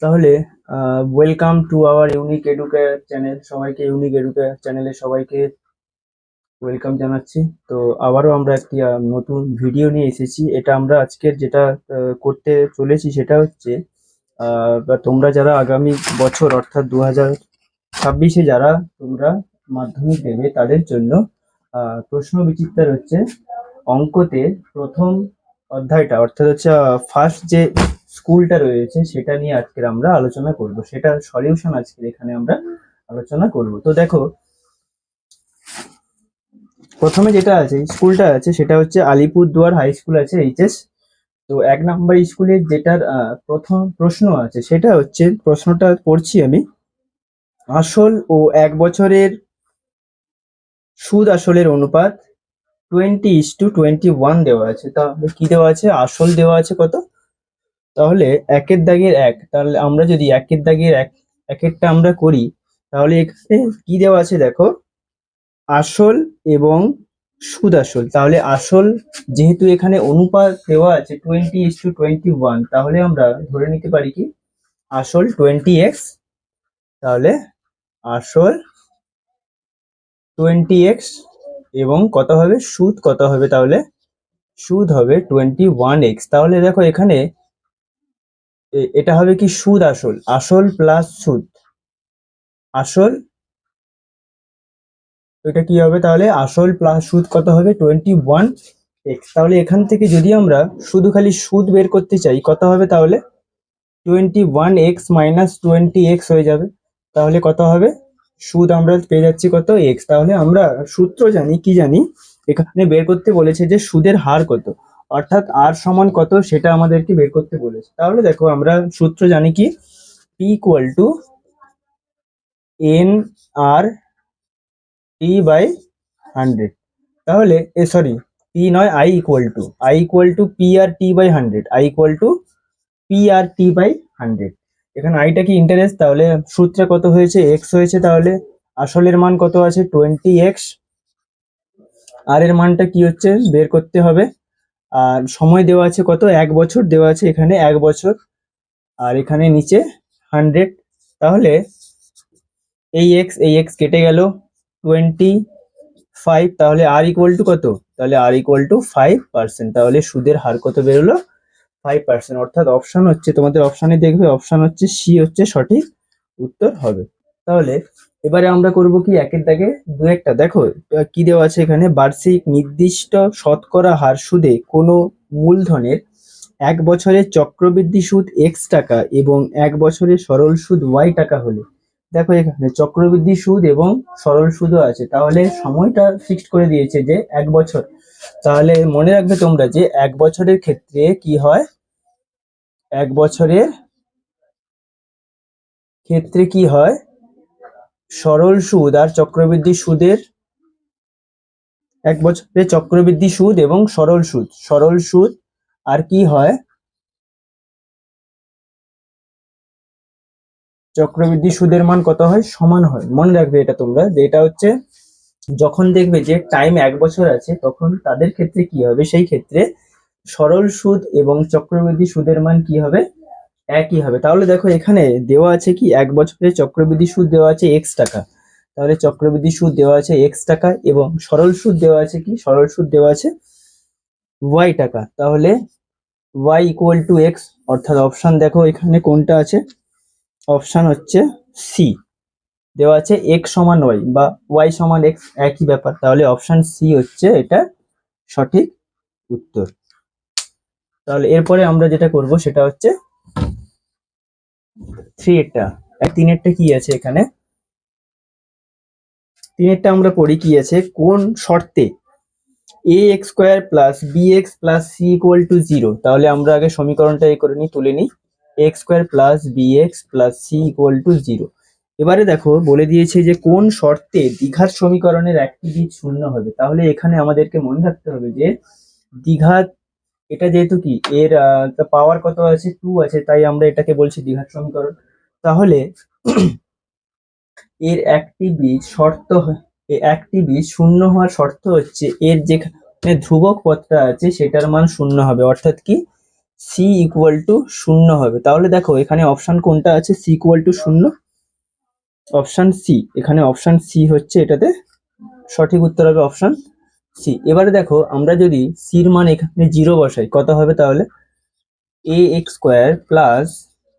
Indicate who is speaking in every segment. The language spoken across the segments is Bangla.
Speaker 1: তাহলে welcome to our unique educare channel. সবাইকে ইউনিক এডুকেয়ার চ্যানেলে সবাইকে ওয়েলকাম জানাচ্ছি। তো আবারও আমরা একটি নতুন ভিডিও নিয়ে এসেছি। এটা আমরা আজকের যেটা করতে চলেছি সেটা হচ্ছে বা তোমরা যারা আগামী বছর অর্থাৎ 2026-এ যারা তোমরা মাধ্যমিক দেবে তাদের জন্য প্রশ্ন বিচিত্রার হচ্ছে অঙ্কতে প্রথম অধ্যায়টা অর্থাৎ হচ্ছে ফার্স্ট যে স্কুলটা রয়েছে সেটা নিয়ে আজকের আমরা আলোচনা করব। সেটার সলিউশন আজকের এখানে আমরা আলোচনা করব। তো দেখো, প্রথমে যেটা আছে স্কুলটা আছে সেটা হচ্ছে আলিপুরদুয়ার হাই স্কুল আছে, এইচএস। তো 1 নম্বর স্কুলের যেটার প্রথম প্রশ্ন আছে সেটা হচ্ছে, প্রশ্নটা পড়ছি আমি। আসল ও 1 বছরের সুদ আসলের অনুপাত 20:21 দেওয়া আছে। তাহলে কি দেওয়া আছে? আসল দেওয়া আছে কত? তাহলে একের দাগের এক, তাহলে আমরা যদি একের দাগের একেরটা আমরা করি, তাহলে এখানে কি দেওয়া আছে দেখো, আসল এবং সুদ আসল। তাহলে আসল, যেহেতু এখানে অনুপাত দেওয়া আছে 20:21, তাহলে আমরা ধরে নিতে পারি কি আসল 20x। তাহলে আসল 20x এবং কত হবে? সুদ কত হবে? তাহলে সুদ হবে 21x। তাহলে দেখো এখানে এটা হবে কি সুদ আসল, আসল প্লাস সুদ, আসল, এটা কি হবে? তাহলে আসল প্লাস সুদ কত হবে? 21x। তাহলে এখান থেকে যদি আমরা শুধু খালি সুদ বের করতে চাই, কত হবে? তাহলে 21x মাইনাস 20x হয়ে যাবে। তাহলে কত হবে? সুদ আমরা পেয়ে যাচ্ছি কত? এক্স। তাহলে আমরা সূত্র জানি, কি জানি, এখানে বের করতে বলেছে যে সুদের হার কত, অর্থাৎ আর সমান কত সেটা আমাদেরকে বের করতে বলেছে। তাহলে দেখো আমরা সূত্র জানি কি, P equal to N R T by 100। তাহলে সরি, পি নয়, I equal to P R T by 100, I equal to P R T by 100। এখানে আইটা কি? ইন্টারেস্ট। তাহলে সূত্রে কত হয়েছে? এক্স হয়েছে। তাহলে আসলের মান কত আছে? 20x। আর এর মানটা কি হচ্ছে? বের করতে হবে। আর সময় দেওয়া আছে কত? 1 বছর দেওয়া আছে, এখানে 1 বছর, আর এখানে নিচে 100। তাহলে এই এক্স কেটে গেল, 25। তাহলে আর ইকুয়াল টু কত? তাহলে আর ইকুয়াল টু 5%। তাহলে সুদের হার কত বেরোলো? 5%। অর্থাৎ অপশন হচ্ছে, তোমাদের অপশনে দেখবে অপশন হচ্ছে সি হচ্ছে সঠিক উত্তর হবে। তাহলে এবারে আমরা করব কি, একের দাগে দু একটা। দেখো কি দেওয়া আছে এখানে, বার্ষিক নির্দিষ্ট শতকরা হার সুদে কোনো মূলধনের 1 বছরের চক্রবৃদ্ধি সুদ x টাকা এবং 1 বছরের সরল সুদ y টাকা হলে, দেখো এখানে চক্রবৃদ্ধি সুদ এবং সরল সুদও আছে। তাহলে সময়টা ফিক্সড করে দিয়েছে যে 1 বছর। তাহলে মনে রাখবে তোমরা যে 1 বছরের ক্ষেত্রে কি হয়, 1 বছরের ক্ষেত্রে কি হয়, সরল সুদ আর চক্রবৃদ্ধি সুদের, 1 বছরের চক্রবৃদ্ধি সুদ এবং সরল সুদ আর কি হয়, চক্রবৃদ্ধি সুদের মান কত হয়? সমান হয়। মনে রাখবে এটা তোমরা, যে এটা হচ্ছে যখন দেখবে যে টাইম 1 বছর আছে, তখন তাদের ক্ষেত্রে কি হবে, সেই ক্ষেত্রে সরল সুদ এবং চক্রবৃদ্ধি সুদের মান কি হবে? একই হবে। তাহলে দেখো এখানে দেওয়া আছে কি, 1 বছরের চক্রবৃদ্ধি সুদ দেওয়া আছে x টাকা। তাহলে চক্রবৃদ্ধি সুদ দেওয়া আছে x টাকা এবং সরল সুদ দেওয়া আছে কি, সরল সুদ দেওয়া আছে y টাকা। তাহলে y ইকুয়াল টু এক্স, অর্থাৎ অপশন দেখো এখানে কোনটা আছে, অপশন হচ্ছে সি। দেওয়া আছে এক্স সমান ওয়াই বা ওয়াই সমান এক্স, একই ব্যাপার। তাহলে অপশন সি হচ্ছে এটা সঠিক উত্তর। তাহলে এরপরে আমরা যেটা করব সেটা হচ্ছে 3 আর 3 কি আছে এখানে, 3 আমরা পড়ি কি আছে, কোন শর্তে A X square plus B X plus C equal to 0। তাহলে আমরা আগে সমীকরণটা করে নিই, তুলে নিই, X square plus B X plus C equal to 0। এবারে দেখো বলে দিয়েছে যে কোন শর্তে দ্বিঘাত সমীকরণের একটি দিক শূন্য হবে। তাহলে এখানে আমাদেরকে মনে রাখতে হবে যে দ্বিঘাত, এটা যেহেতু কি এর পাওয়ার কত আছে? 2 আছে, তাই আমরা এটাকে বলছি দ্বিঘাত সমীকরণ। তাহলে এর একটি বীজ শর্ত একটি বীজ শূন্য হওয়ার শর্ত হচ্ছে এর যেখানে ধ্রুবক পদটা আছে সেটার মান শূন্য হবে। অর্থাৎ কি, সি ইকুয়াল টু 0 হবে। তাহলে দেখো এখানে অপশন কোনটা আছে, C equal to 0, option C. এখানে অপশন সি হচ্ছে এটাতে সঠিক উত্তর হবে অপশন সি। এবারে দেখো আমরা যদি সির মান এখানে 0 বসাই কত হবে, তাহলে A X square plus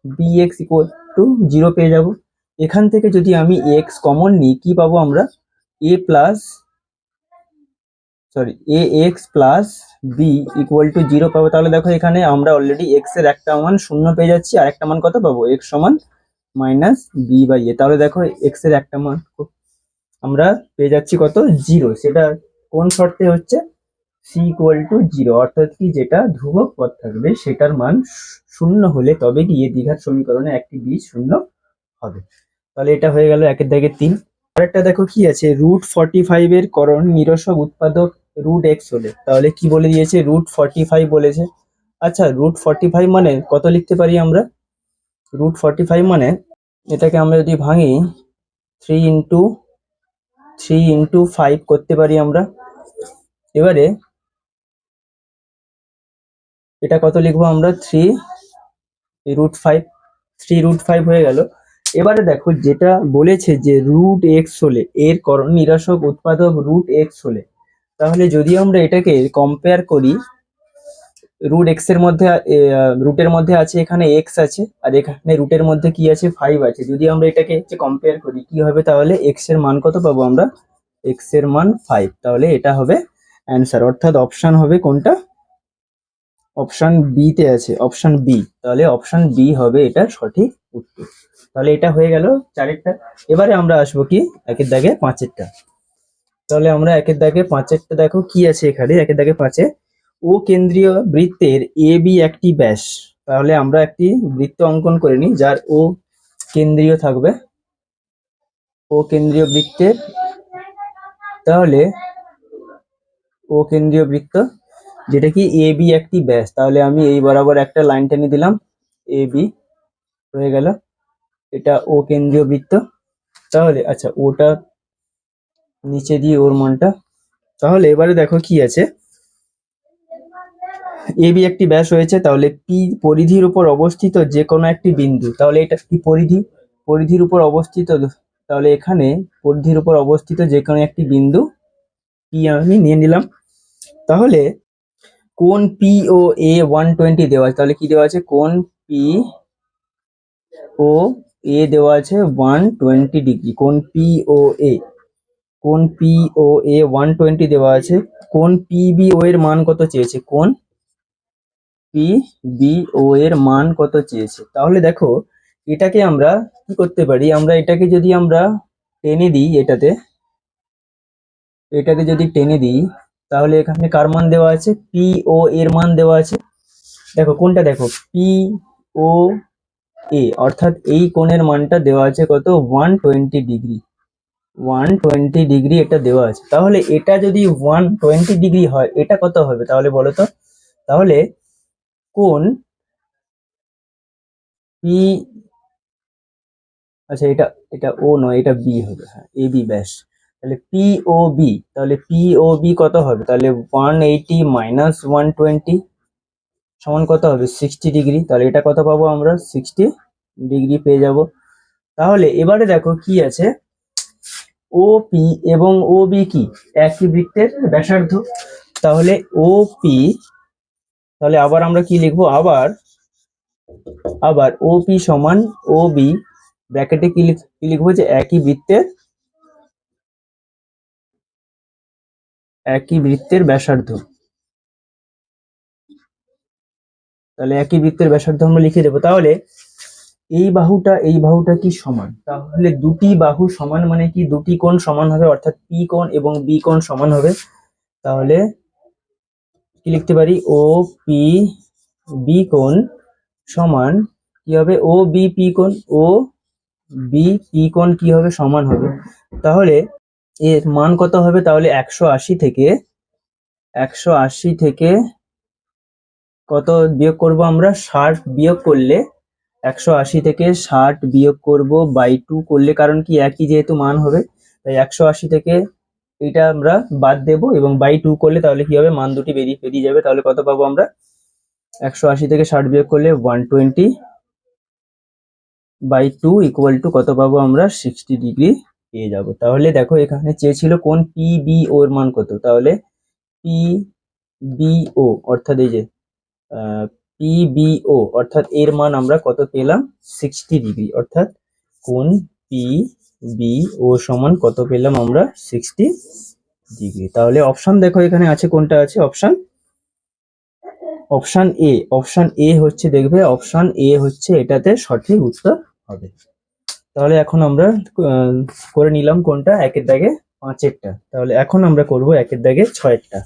Speaker 1: B X equal to 0 পেয়ে যাব। এখান থেকে যদি আমি এক্স কমন নিই কি পাবো আমরা, A plus sorry A X plus B equal to 0 পাবো। তাহলে দেখো এখানে আমরা অলরেডি এক্স এর একটা মান 0 পেয়ে যাচ্ছি, আর একটা মান কত পাবো, এক্স সমান মাইনাস বি বাই এ। তাহলে দেখো এক্স এর একটা মান আমরা পেয়ে যাচ্ছি কত, 0। সেটা কোন শর্তে হচ্ছে, সি ইকুয়াল টু 0, অর্থাৎ কি যেটা ধ্রুবক পদ থাকবে সেটার মান 0 হলে তবে গিয়ে দ্বিঘাত সমীকরণে একটি বীজ 0 হবে। তাহলে এটা হয়ে গেল একের দাগে 3। আরেকটা দেখো কি আছে, √45 এর করণ নিরসক উৎপাদক √x হলে, তাহলে কি বলে দিয়েছে, √45 বলেছে। আচ্ছা √45 মানে কত লিখতে পারি আমরা, √45 মানে এটাকে আমরা যদি ভাঙি 3 ইন্টু 5 করতে পারি আমরা। এবারে এটা কত লিখবো আমরা, 3√5, 3√5 হয়ে গেল। এবারে দেখো যেটা বলেছে যে √x হলে, এর করণ নিরসক উৎপাদক √x হলে, তাহলে যদি আমরা এটাকে কম্পেয়ার করি, √x এর মধ্যে রুটের মধ্যে আছে এখানে x আছে, আর এখানে রুটের মধ্যে কি আছে, 5 আছে। যদি আমরা এটাকে কম্পেয়ার করি কি হবে, তাহলে x এর মান কত পাবো আমরা, x এর মান 5। তাহলে এটা হবে অ্যান্সার, অর্থাৎ অপশন হবে কোনটা, অপশন বি তে আছে, অপশন বি। তাহলে অপশন বি হবে এটা সঠিক উত্তর। তাহলে এটা হয়ে গেল 4টা। এবারে আমরা আসবো কি একের দাগে 5এরটা। তাহলে আমরা একের দাগে 5এরটা দেখো কি আছে এখানে, একের দাগে 5-এ ও কেন্দ্রীয় বৃত্তের এ বি একটি ব্যাস। তাহলে আমরা একটি বৃত্ত অঙ্কন করে নিই যার ও কেন্দ্রীয় থাকবে, ও কেন্দ্রীয় বৃত্তের, তাহলে ও কেন্দ্রীয় বৃত্ত যেটা কি এ বি একটি ব্যাস। তাহলে আমি এই বরাবর একটা লাইন টেনে দিলাম, এ বি হয়ে গেল, এটা ও কেন্দ্রীয় বৃত্ত। তাহলে আচ্ছা ওটা নিচে দিয়ে ওর মানটা, তাহলে এবারে দেখো কি আছে, এ বি একটি ব্যাস হয়েছে, তাহলে পি পরিধির উপর অবস্থিত যে কোনো একটি বিন্দু। তাহলে এটা কি পরিধি, পরিধির উপর অবস্থিত, তাহলে এখানে পরিধির উপর অবস্থিত যে কোনো একটি বিন্দু পি আমি নিয়ে নিলাম। তাহলে কোণ পি ও এ 120 দেওয়া আছে, তাহলে কি দেওয়া আছে, কোণ পি ও এ দেওয়া আছে 120 ডিগ্রি, কোণ পি ও এ, কোণ পি ও এ 120 দেওয়া আছে। কোণ পি বি ও এর মান কত চেয়েছে, কোণ পি বি ও এর মান কত চেয়েছে। তাহলে দেখো এটাকে আমরা কি করতে পারি, আমরা এটাকে যদি আমরা টেনে দিই, এটাকে যদি টেনে দিই, তাহলে এখানে কার মান দেওয়া আছে, পি ও এর মান দেওয়া আছে। দেখো কোনটা, দেখো পি ও এ, অর্থাৎ এই কোণের মানটা দেওয়া আছে কত, 120 ডিগ্রি, 120 ডিগ্রি এটা দেওয়া আছে। তাহলে এটা যদি 120 ডিগ্রি হয়, এটা কত হবে তাহলে বলো তো। তাহলে কোণ পি, আচ্ছা এটা এটা ও নয়, এটা বি হবে, হ্যাঁ এ বি ব্যাস। তাহলে পি ও বি, তাহলে পি ও বি কত হবে, তাহলে 180 মাইনাস 120 সমান কত হবে, 60 ডিগ্রি। তাহলে এটা কত পাবো আমরা, 60 ডিগ্রি পেয়ে যাব। তাহলে এবারে দেখো কি আছে, ও পি এবং ও বি কি একই বৃত্তের ব্যাসার্ধ। তাহলে ও পি, তাহলে আবার আমরা কি লিখবো, আবার আবার ও পি সমান ও বি, ব্র্যাকেটে কি লিখবো, যে একই বৃত্তের ব্যাসার্ধ। তাহলে একই বৃত্তের ব্যাসার্ধ আমরা লিখে দেবো। তাহলে এই বাহুটা কি সমান, তাহলে দুটি বাহু সমান মানে কি, দুটি কোণ সমান হবে, অর্থাৎ পি কোণ এবং বি কোণ সমান হবে। তাহলে কি লিখতে পারি, ও পি বি কোণ সমান কি হবে, ও বি পি কোণ, ও বি পি কোণ কি হবে, সমান হবে। তাহলে এর মান কত হবে, তাহলে 180 থেকে কত বিয়োগ করব আমরা, 60 বিয়োগ করলে, 180 থেকে 60 বিয়োগ করব বাই 2 করলে, কারণ কি একই যেহেতু মান হবে, তাই 180 থেকে এটা আমরা বাদ দেব এবং বাই 2 করলে তাহলে কি হবে, মান দুটি বেরিয়ে যাবে। তাহলে কত পাবো আমরা, 180 থেকে 60 বিয়োগ করলে 120/2 ইকুয়াল টু কত পাবো আমরা? 60 ডিগ্রি পেয়ে যাব। তাহলে দেখো এখানে চেয়েছিল কোন PBO এর মান কত, তাহলে PBO অর্থাৎ এই যে PBO অর্থাৎ এর মান আমরা কত পেলাম? 60 ডিগ্রি। অর্থাৎ কোন PBO সমান কত পেলাম আমরা? 60 ডিগ্রি। তাহলে অপশন দেখো এখানে আছে, কোনটা আছে? Option A. অপশন এ হচ্ছে, দেখবে অপশন এ হচ্ছে এটাতে সঠিক উত্তর হবে। তাহলে এখন আমরা করে নিলাম কোনটা? একের দাগে 5এরটা। তাহলে এখন আমরা করব একের দাগে 6এরটা।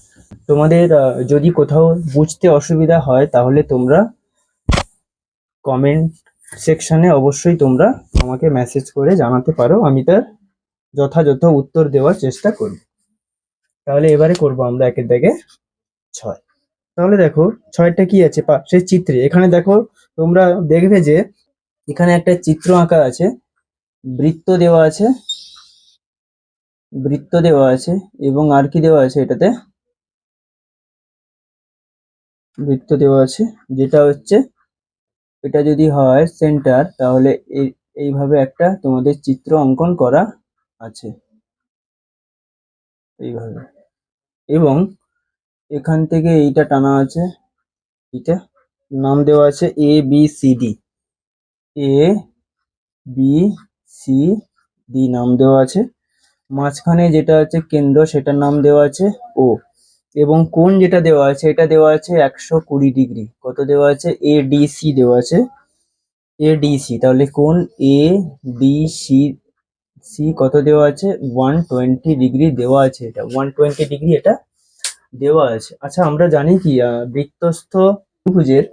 Speaker 1: তোমাদের যদি কোথাও বুঝতে অসুবিধা হয় তাহলে তোমরা কমেন্ট সেকশনে অবশ্যই তোমরা আমাকে মেসেজ করে জানাতে পারো, আমি তার যথাযথ উত্তর দেওয়ার চেষ্টা করব। তাহলে এবারে করব আমরা একের দাগে 6। তাহলে দেখো 6টা কি আছে সেই চিত্রে। এখানে দেখো তোমরা দেখবে যে এখানে একটা চিত্র আঁকা আছে, বৃত্ত দেওয়া আছে, এবং আর কি দেওয়া আছে? এটাতে বৃত্ত দেওয়া আছে, যেটা হচ্ছে এটা যদি হয় সেন্টার, তাহলে এইভাবে একটা তোমাদের চিত্র অঙ্কন করা আছে এইভাবে, এবং এখান থেকে এইটা টানা আছে, এটা নাম দেওয়া আছে ABCD, ABCD নাম দেওয়া আছে। মাঝখানে যেটা আছে কেন্দ্র, সেটার নাম দেওয়া আছে O, এবং কোণ যেটা দেওয়া আছে এটা দেওয়া আছে 120 ডিগ্রি। কত দেওয়া আছে? ADC দেওয়া আছে, ADC। তাহলে কোণ ADC কত দেওয়া আছে? 120 ডিগ্রি দেওয়া আছে, এটা 120 ডিগ্রি এটা দেওয়া আছে। আচ্ছা, আমরা জানি কি বৃত্তস্থ ত্রিভুজের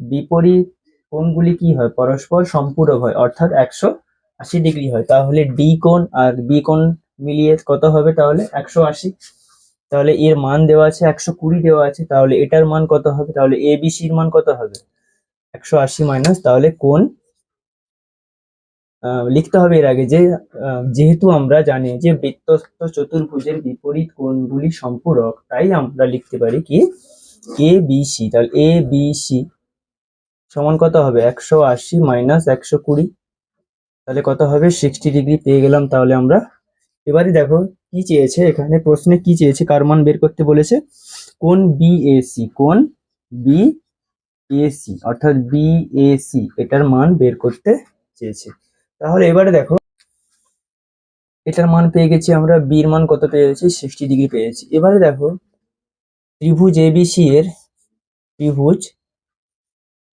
Speaker 1: বিপরীত কোণগুলি কি হয়? পরস্পর সম্পূরক হয়, অর্থাৎ 180 ডিগ্রি হয়। তাহলে ডি কোণ আর বি কোণ মিলিয়ে কত হবে? তাহলে 180। তাহলে এর মান দেওয়া আছে 120 দেওয়া আছে, তাহলে এটার মান কত হবে? তাহলে এবিসির মান কত হবে? 180 মাইনাস, তাহলে কোণ লিখতে হবে এর আগে যে যেহেতু আমরা জানি যে বৃত্তস্থ চতুর্ভুজের বিপরীত কোণগুলি সম্পূরক, তাই আমরা লিখতে পারি কি ABC। তাহলে ABC সমান কত হবে? 180 মাইনাস 120, তাহলে কত হবে? 60 ডিগ্রি পেয়ে গেলাম। তাহলে আমরা এবারে দেখো কি চেয়েছে এখানে প্রশ্নে, কি চেয়েছে, কার মান বের করতে বলেছে? কোণ BAC, কোণ BAC অর্থাৎ BAC এটার মান বের করতে চেয়েছে। তাহলে এবারে দেখো এটার মান পেয়ে গেছি আমরা, বির মান কত পেয়ে গেছি? 60 ডিগ্রি পেয়েছি। এবারে দেখো ত্রিভুজ ABC এর ত্রিভুজ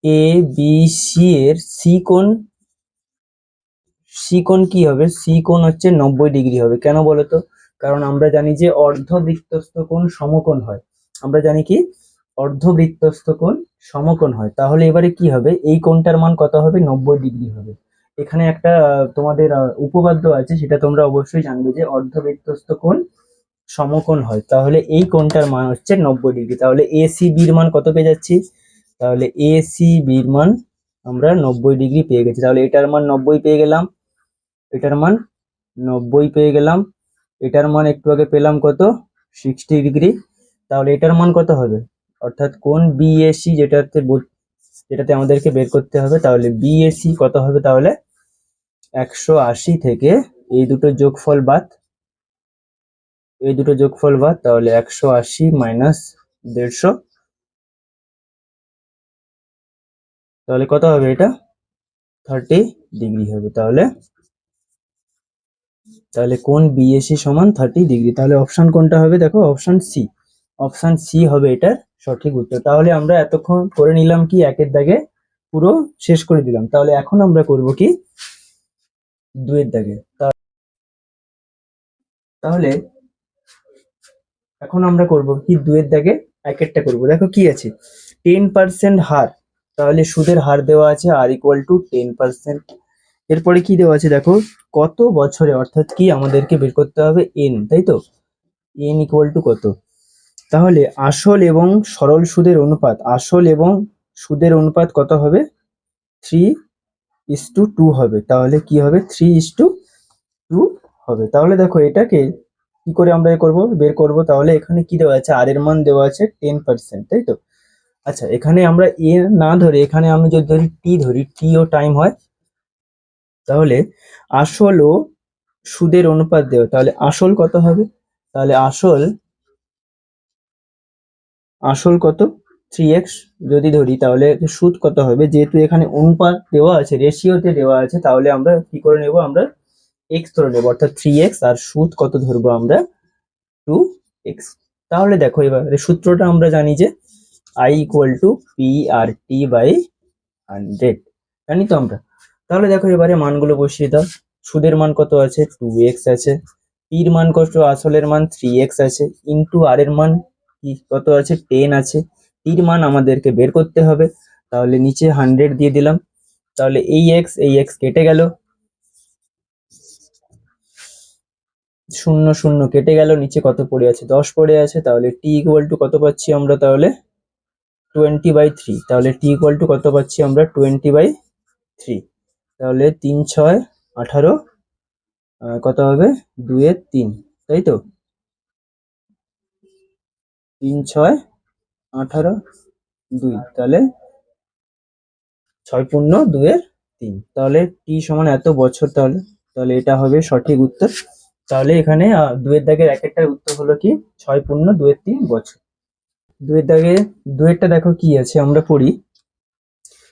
Speaker 1: ABC এর সি কোণ কি হবে? সি কোণ হচ্ছে 90 ডিগ্রি হবে। কেন বলো তো? কারণ আমরা জানি যে অর্ধবৃত্তস্থ কোণ সমকোণ হয়। আমরা জানি কি অর্ধবৃত্তস্থ কোণ সমকোণ হয়। তাহলে এবারে কি হবে? এই কোণটার মান কত হবে? 90 ডিগ্রি হবে। এখানে একটা তোমাদের উপপাদ্য আছে, সেটা তোমরা অবশ্যই জানবে যে অর্ধবৃত্তস্থ কোণ সমকোণ হয়। তাহলে এই কোণটার মান হচ্ছে 90 ডিগ্রি। তাহলে ACB-র মান কত পেয়ে যাচ্ছি? তাহলে ACB-র মান আমরা 90 ডিগ্রি পেয়ে গেছি। তাহলে এটার মান 90 পেয়ে গেলাম, এটার মান 90 পেয়ে গেলাম, এটার মান একটু আগে পেলাম কত? 60 ডিগ্রি। তাহলে এটার মান কত হবে? অর্থাৎ কোণ BAC যেটাতে আমাদেরকে বের করতে হবে, তাহলে BAC কত হবে? তাহলে 180 থেকে এই দুটো যোগফল বাদ, তাহলে 180 মাইনাস 150, তাহলে কত হবে? এটা 30 ডিগ্রি হবে। তাহলে কোণ BAC সমান 30 ডিগ্রি। তাহলে অপশন কোনটা হবে? দেখো অপশন সি হবে এটার সঠিক উত্তর। তাহলে আমরা এতক্ষণ করে নিলাম কি একের দাগে পুরো শেষ করে দিলাম। তাহলে এখন আমরা করব কি দুয়ের দাগে। তাহলে এখন আমরা করব কি দুয়ের দাগে একেরটা করব। দেখো কি আছে? 10% হার, তাহলে সুদের হার দেওয়া আছে আর ইকুয়াল টু 10%। এরপরে কি দেওয়া আছে দেখো? কত বছরে, অর্থাৎ কি আমাদেরকে বের করতে হবে এন, তাই তো? এন ইকুয়াল টু কত? তাহলে আসল এবং সরল সুদের অনুপাত কত হবে? 3:2 হবে। তাহলে কি হবে? 3:2 হবে। তাহলে দেখো এটাকে কি করে আমরা বের করব? তাহলে এখানে কি দেওয়া আছে? আর এর মান দেওয়া আছে 10%, তাই তো? আচ্ছা, এখানে আমরা এ না ধরে এখানে আমি যদি ধরি টি ও টাইম হয়, তাহলে আসল ও সুদের অনুপাত দেওয়া, তাহলে আসল কত হবে? তাহলে আসল কত? 3x যদি ধরি, তাহলে সুদ কত হবে? যেহেতু এখানে অনুপাত দেওয়া আছে, রেশিওতে দেওয়া আছে, তাহলে আমরা কি করে নেব? আমরা এক্স ধরে নেবো, অর্থাৎ 3x। আর সুদ কত ধরবো আমরা? 2x। তাহলে দেখো এবারে সূত্রটা আমরা জানি যে I equal to P R T by 100, জানি তো আমরা। তাহলে দেখো এবারে মানগুলো বসিয়ে দাও। সুদের মান কত আছে? 2x আছে। পির মান কত? আসলের মান 3x আছে, ইন্টু আর এর মান কি কত আছে? 10 আছে। টির মান আমাদেরকে বের করতে হবে, তাহলে নিচে 100 দিয়ে দিলাম। তাহলে এই এক্স কেটে গেল, শূন্য শূন্য কেটে গেল, নিচে কত পড়ে আছে? 10 পড়ে আছে। তাহলে টি ইকুয়াল টু কত পাচ্ছি আমরা? তাহলে 20/3। তাহলে টি ইকুয়াল টু কত পাচ্ছি আমরা? 20/3। তাহলে 3 6 18, কত হবে? 2 এর 3, তাই তো? 3 6 18 2, তাহলে 6 পূর্ণ 2 এর 3। তাহলে টি সমান এত বছর। তাহলে তাহলে এটা হবে সঠিক উত্তর। তাহলে এখানে 2 এর দাগের এক একটার উত্তর হলো কি? 6 পূর্ণ 2 এর 3 বছর। 2 এর দাগে 2 এরটা দেখো কি আছে, আমরা পড়ি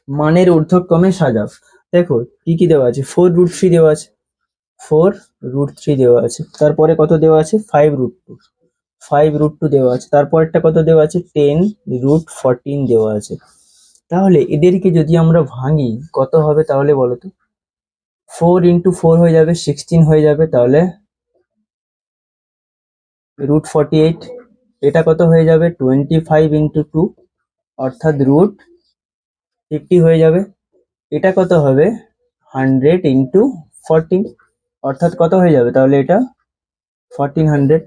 Speaker 1: মানের ঊর্ধ্বক্রমে সাজাও। দেখো কি কি দেওয়া আছে? 4√3 দেওয়া আছে, 4√3 দেওয়া আছে। তারপরে কত দেওয়া আছে? 5√2, 5√2 দেওয়া আছে। তারপরটা কত দেওয়া আছে? 10√14 দেওয়া আছে। তাহলে এদেরকে যদি আমরা ভাঙি কত হবে তাহলে বলো তো? 4 × 4 হয়ে যাবে, 16 হয়ে যাবে। তাহলে √48, এটা কত হয়ে যাবে? 25 × 2, অর্থাৎ √50 হয়ে যাবে। এটা কত হবে? 100 × 14, অর্থাৎ কত হয়ে যাবে? তাহলে এটা 1400।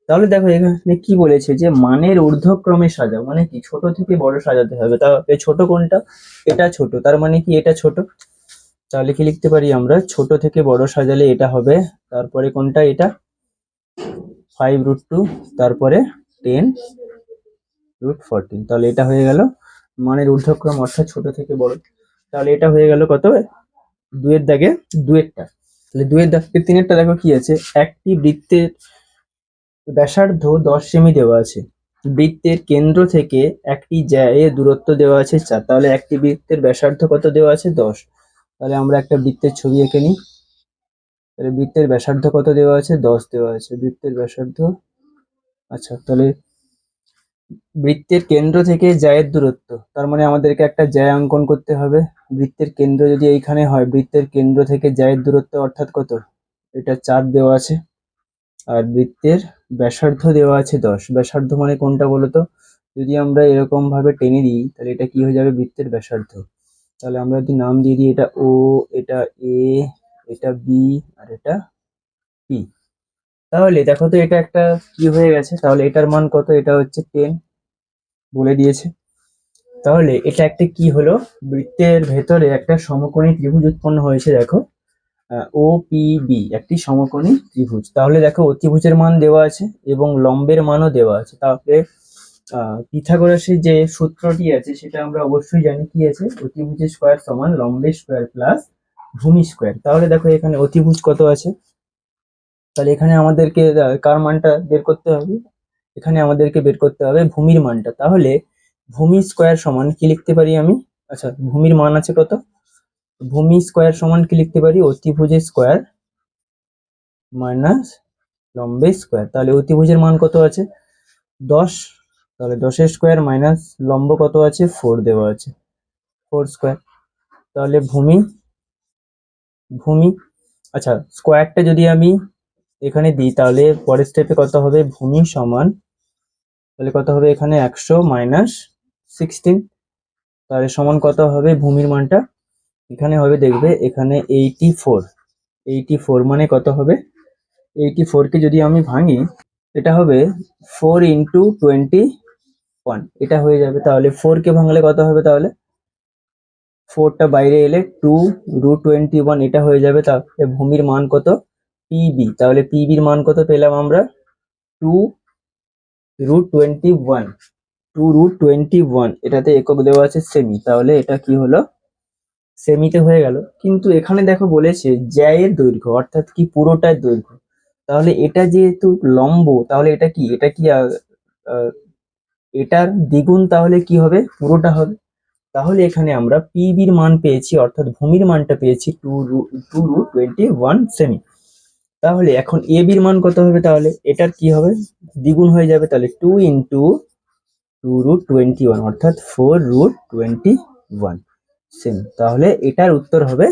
Speaker 1: তাহলে দেখো এখানে কি বলেছে যে মানের ঊর্ধ্বক্রমে সাজাও, মানে কি? ছোট থেকে বড় সাজাতে হবে। তাহলে ছোট কোনটা? এটা ছোট, তার মানে কি এটা ছোট। তাহলে কি লিখতে পারি আমরা? ছোট থেকে বড় সাজালে এটা হবে, তারপরে কোনটা? এটা 5√2, তারপরে 10√14। তাহলে এটা হয়ে গেল মানের ঊর্ধ্বক্রম, অর্থাৎ ছোট থেকে বড়। তাহলে এটা হয়ে গেল কত? 2 এর দাগে 2 এরটা। তাহলে 2 এর দাগে 3 এরটা দেখো কি আছে? একটি বৃত্তের ব্যাসার্ধ 10 সেমি দেওয়া আছে, বৃত্তের কেন্দ্র থেকে একটি জ্যায়ে দূরত্ব দেওয়া আছে 4। তাহলে একটি বৃত্তের ব্যাসার্ধ কত দেওয়া আছে? 10। তাহলে আমরা একটা বৃত্তের ছবি এঁকে নিই। তাহলে বৃত্তের ব্যাসার্ধ কত দেওয়া আছে? 10 দেওয়া আছে বৃত্তের ব্যাসার্ধ। আচ্ছা, তাহলে বৃত্তের কেন্দ্র থেকে জ্যায়ের দূরত্ব, তার মানে আমাদেরকে একটা জ্যা অঙ্কন করতে হবে। বৃত্তের কেন্দ্র যদি এইখানে হয়, বৃত্তের কেন্দ্র থেকে জ্যায়ের দূরত্ব অর্থাৎ কত? এটা 4 দেওয়া আছে। আর বৃত্তের ব্যাসার্ধ দেওয়া আছে 10। ব্যাসার্ধ মানে কোনটা বলো তো? যদি আমরা এরকম ভাবে টেনে দিই, তাহলে এটা কি হয়ে যাবে? বৃত্তের ব্যাসার্ধ। তাহলে আমরা যদি নাম দিয়ে দিই, এটা ও, এটা এ, এটা বি, আর এটা পি। তাহলে দেখো তো এটা একটা কি হয়ে গেছে? তাহলে এটার মান কত? এটা হচ্ছে 10, বলে দিয়েছে। তাহলে এটা একটা কি হলো? বৃত্তের ভেতরে একটা সমকোণী ত্রিভুজ উৎপন্ন হয়েছে। দেখো ও পি বি একটি সমকোণী ত্রিভুজ। তাহলে দেখো অতিভুজের মান দেওয়া আছে এবং লম্বের মানও দেওয়া আছে। তাহলে পিথাগোরাসের যে সূত্রটি আছে সেটা আমরা অবশ্যই জানি। কি আছে? অতিভুজের স্কয়ার সমান লম্বের স্কয়ার প্লাস ভূমি স্কয়ার। তাহলে দেখো এখানে অতিভুজ কত আছে? তাহলে এখানে আমাদেরকে কার মানটা বের করতে হবে? এখানে আমাদেরকে বের করতে হবে ভূমির মানটা। তাহলে ভূমি স্কয়ার সমান কি লিখতে পারি আমি? আচ্ছা, ভূমির মান আছে কত? ভূমি স্কয়ার সমান কি লিখতে পারি? অতিভুজের স্কয়ার মাইনাস লম্বের স্কয়ার। তাহলে অতিভুজের মান কত আছে? 10। তাহলে 10 এর স্কয়ার মাইনাস লম্ব কত আছে? 4 দেওয়া আছে, 4 স্কয়ার। তাহলে ভূমি ভূমি আচ্ছা, স্কয়ারটা যদি আমি এখানে দিই, তাহলে পরের স্টেপে কত হবে? ভূমি সমান, তাহলে কত হবে এখানে? 100 মাইনাস 16। তাহলে সমান কত হবে ভূমির মানটা? এখানে হবে, দেখবে এখানে 84। 84 মানে কত হবে? 84 কে যদি আমি ভাঙি, এটা হবে 4 × 21, এটা হয়ে যাবে। তাহলে 4 কে ভাঙলে কত হবে? তাহলে 4টা বাইরে এলে 2√21, এটা হয়ে যাবে। তাহলে ভূমির মান কত? পিবি। তাহলে পিবির মান কত পেলাম আমরা? 2√21। 2√21, এটাতে একক দেওয়া আছে সেমি, তাহলে এটা কি হলো, সেমিতে হয়ে গেল। কিন্তু এখানে দেখো বলেছে জ্যায়ের দৈর্ঘ্য, অর্থাৎ কি পুরোটার দৈর্ঘ্য, তাহলে এটা যেহেতু লম্ব, তাহলে এটা কি, এটা কি আহ, এটার দ্বিগুণ, তাহলে কি হবে, পুরোটা হবে। তাহলে এখানে আমরা পিবির মান পেয়েছি, অর্থাৎ ভূমির মানটা পেয়েছি 2√21 সেমি। তাহলে এখন এ বির মান কত হবে, তাহলে এটার কি হবে, দ্বিগুণ হয়ে যাবে, তাহলে 2 × 2√21, অর্থাৎ 4√21 সেমি। তাহলে এটার উত্তর হবে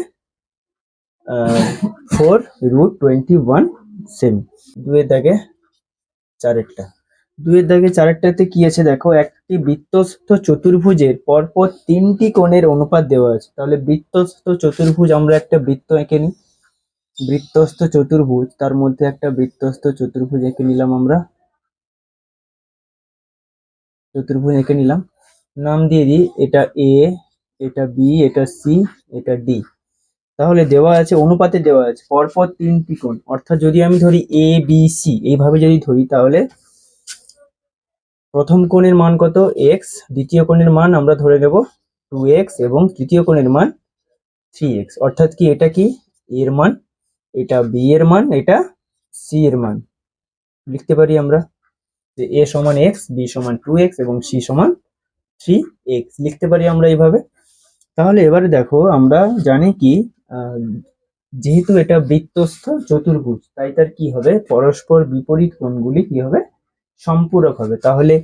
Speaker 1: 4√21 সেমি। দুয়ের দাগে চারেরটা, দুয়ের দাগে চারেরটাতে কি আছে দেখো, একটি বৃত্তস্থ চতুর্ভুজের পরপর তিনটি কোণের অনুপাত দেওয়া আছে। তাহলে বৃত্তস্থ চতুর্ভুজ, আমরা একটা বৃত্ত এঁকে নিই, বৃত্তস্থ চতুর্ভুজ, তার মধ্যে একটা বৃত্তস্থ চতুর্ভুজ এঁকে নিলাম, আমরা চতুর্ভুজ এঁকে নিলাম, নাম দিয়ে দিই, এটা এ, এটা বি, এটা সি, এটা ডি। তাহলে দেওয়া আছে, অনুপাতে দেওয়া আছে পরপর তিনটি কোণ, অর্থাৎ যদি আমি ধরি এ বি সি, এইভাবে যদি ধরি, তাহলে প্রথম কোণের মান কত, এক্স, দ্বিতীয় কোণের মান আমরা ধরে নেব 2x, এবং তৃতীয় কোণের মান 3x, অর্থাৎ কি, এটা কি এর মান, এটা বি এর মান, এটা সি এর মান। লিখতে পারি আমরা যে a সমান x, b সমান 2x, এবং c সমান 3x, লিখতে পারি আমরা এইভাবে। তাহলে এবারে দেখো, আমরা জানি কি, আহ, যেহেতু এটা বৃত্তস্থ চতুর্ভুজ, তাই তার কি হবে, পরস্পর বিপরীত কোণগুলি কি হবে, সম্পূরক হবে। তাহলে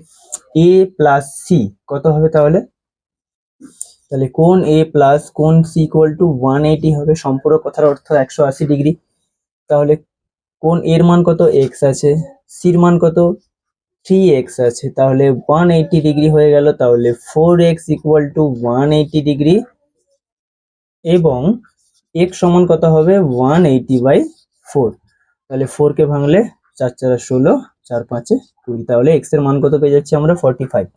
Speaker 1: a প্লাস সি কত হবে, তাহলে তাহলে কোণ a প্লাস কোণ c ইকুয়াল টু 180 হবে, সম্পূরক কথার অর্থ 180 ডিগ্রি। তাহলে কোণ এর মান কত, x আছে, সির মান কত, 3x আছে, তাহলে 180 ডিগ্রি হয়ে গেল। তাহলে 4x ইকুয়াল টু 180 ডিগ্রি, এবং x সমান কত হবে, 180/4। তাহলে 4 কে ভাঙলে 4 × 4 = 16, 4 × 5 = 20, তাহলে x এর মান কত পেয়ে যাচ্ছি আমরা, 45।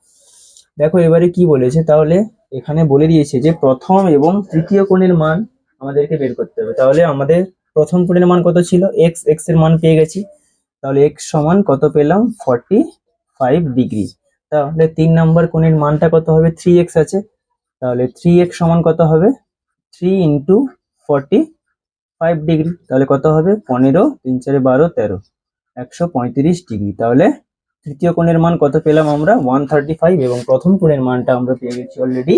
Speaker 1: দেখো এবারে কি বলেছে, তাহলে এখানে বলে দিয়েছে যে প্রথম এবং তৃতীয় কোণের মান আমাদেরকে বের করতে হবে। তাহলে আমাদের প্রথম কোণের মান কত ছিল, x এর মান পেয়ে গেছি, তাহলে x সমান কত পেলাম, 45 ডিগ্রি। তাহলে 3 নম্বর কোণের মানটা কত হবে, 3x আছে, তাহলে 3x সমান কত হবে, 3 × 45 ডিগ্রি, তাহলে কত হবে, 15, 3 × 4 = 12, 13, 135 ডিগ্রি। তাহলে তৃতীয় কোণের মান কত পেলাম আমরা, 135, এবং প্রথম কোণের মানটা আমরা পেয়ে গেছি অলরেডি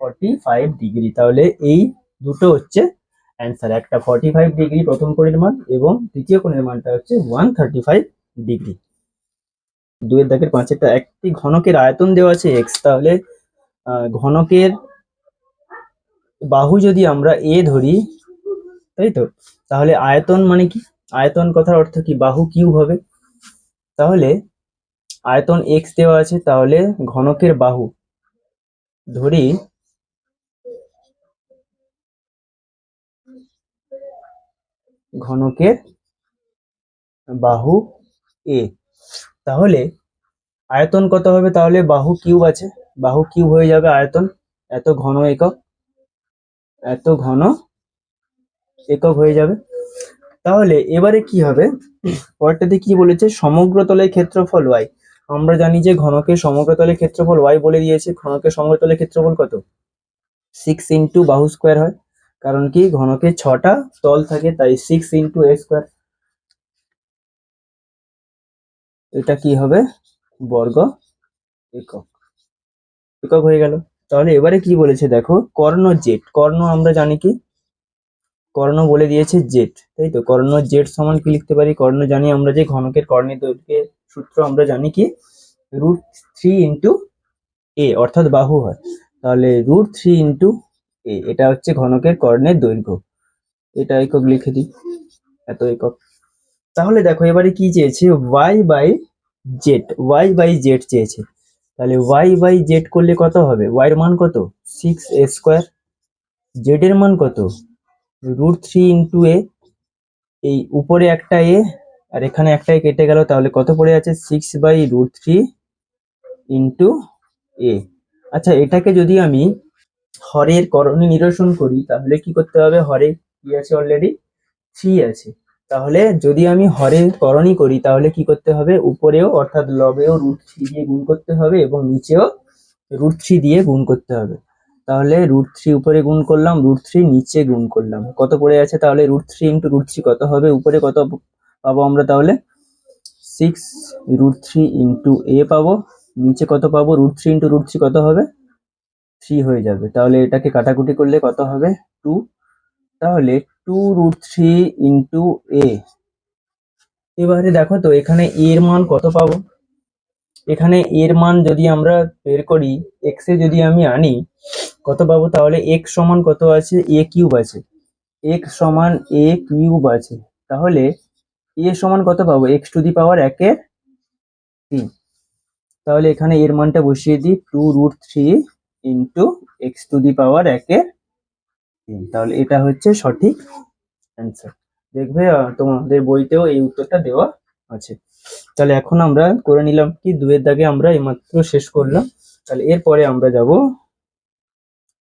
Speaker 1: 45 ডিগ্রি। তাহলে এই দুটো হচ্ছে অ্যান্সার, একটা 45 ডিগ্রি প্রথম কোণের মান, এবং তৃতীয় কোণের মানটা হচ্ছে 135 ডিগ্রি। দুয়ের দাগের পাঁচেরটা, একটি ঘনকের আয়তন দেওয়া আছে x, তাহলে ঘনকের বাহু যদি আমরা a ধরি, তাই তো, তাহলে আয়তন মানে কি, আয়তন কথার অর্থ কি, বাহু কিউব হবে। তাহলে আয়তন x দেওয়া আছে, তাহলে ঘনকের বাহু ধরি, ঘনকের বাহু a, তাহলে আয়তন কত হবে, তাহলে বাহু কিউব আছে, বাহু কিউব হয়ে যাবে আয়তন, এত ঘন একক, এত ঘন একক হয়ে যাবে। তাহলে এবারে কি হবে, পরেরটাতে কি বলেছে, সমগ্র তলের ক্ষেত্রফল y। আমরা জানি যে ঘনকের সমগ্র তলের ক্ষেত্রফল y বলে দিয়েছে, ঘনকের সমগ্র তলের ক্ষেত্রফল কত, 6 × বাহু স্কোয়ার হয়, কারণ কি ঘনকের 6টা তল থাকে, তাই 6 × a স্কোয়ার, এটা কি হবে, বর্গ একক, একক হয়ে গেল। তাহলে এবারে কি বলেছে দেখো, কর্ণ জেড, কর্ণ আমরা জানি কি, কর্ণ বলে দিয়েছে জেড, তাই তো, কর্ণ জেড সমান কি লিখতে পারি, কর্ণ জানি আমরা যে ঘনকের কর্ণের দৈর্ঘ্যের সূত্র আমরা জানি কি, √3 × a, অর্থাৎ বাহু হয়, তাহলে √3 × a, এটা হচ্ছে ঘনকের কর্ণের দৈর্ঘ্য, এটা একক লিখে দিই, এত একক। তাহলে দেখো এবারে কি চেয়েছে, y/z চেয়েছে, তাহলে y/z করলে কত হবে, y এর মান কত, 6a², z এর মান কত, √3 × a, এই উপরে একটা a আর এখানে একটা a কেটে গেল, তাহলে কত পড়ে আছে, 6/√3 × a। আচ্ছা, এটাকে যদি আমি হরের করণে নিরসন করি, তাহলে কি করতে হবে, হরে কি আছে, অলরেডি 3 আছে, তাহলে যদি আমি হরের করণী করি তাহলে কি করতে হবে, উপরেও অর্থাৎ লবেও √3 দিয়ে গুণ করতে হবে এবং নিচেও √3 দিয়ে গুণ করতে হবে। তাহলে √3 উপরে গুণ করলাম, √3 নিচে গুণ করলাম, কত পড়ে আছে তাহলে √3 ইন্টু √3 কত হবে, উপরে কত পাবো আমরা তাহলে 6 √3 ইন্টু a পাবো, নিচে কত পাবো √3 ইন্টু √3 কত হবে 3 হয়ে যাবে। তাহলে এটাকে কাটাকুটি করলে কত হবে 2, তাহলে 2 √3 ইন্টু a। এবারে দেখো তো এখানে এর মান কত পাবো, এখানে এর মান যদি আমরা বের করি x এ যদি আমি আনি কত পাবো, তাহলে x সমান কত আছে a কিউব আছে, x সমান a কিউব আছে, তাহলে a সমান কত পাবো x টু দি পাওয়ার 1 এর 3। তাহলে এখানে এর মানটা বসিয়ে দিই 2 √3 ইন্টু x টু দি পাওয়ার 1 এর 3। তাহলে এটা হচ্ছে সঠিক অ্যান্সার। দেখবে তোমাদের বইতেও এই উত্তরটা দেওয়া আছে। তাহলে এখন আমরা করে নিলাম কি, 2 এর দাগে আমরা এইমাত্র শেষ করলাম। তাহলে এরপরে আমরা যাব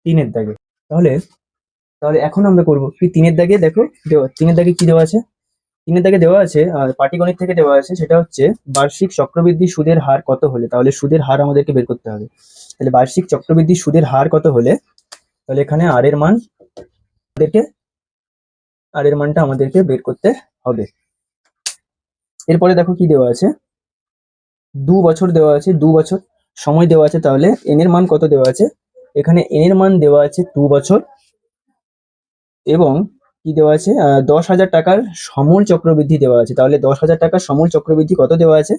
Speaker 1: 3 এর দাগে। তাহলে তাহলে এখন আমরা করব কি, 3 এর দাগে দেখো দেওয়া, 3 এর দাগে কি দেওয়া আছে, 3 এর দাগে দেওয়া আছে পাটিগণিত থেকে দেওয়া আছে, সেটা হচ্ছে বার্ষিক চক্রবৃদ্ধি সুদের হার কত হলে, তাহলে সুদের হার আমাদেরকে বের করতে হবে। তাহলে বার্ষিক চক্রবৃদ্ধি সুদের হার কত হলে, তাহলে এখানে আর এর মান আমাদেরকে, আর এর মানটা আমাদেরকে বের করতে হবে। এরপরে দেখো কি দেওয়া আছে, 2 বছর দেওয়া আছে, 2 বছর সময় দেওয়া আছে, তাহলে এন এর মান কত দেওয়া আছে, এখানে এন এর মান দেওয়া আছে 2 বছর এবং কি দেওয়া আছে 10,000 টাকার সমূল চক্রবৃদ্ধি দেওয়া আছে। তাহলে 10,000 টাকার সমূল চক্রবৃদ্ধি কত দেওয়া আছে,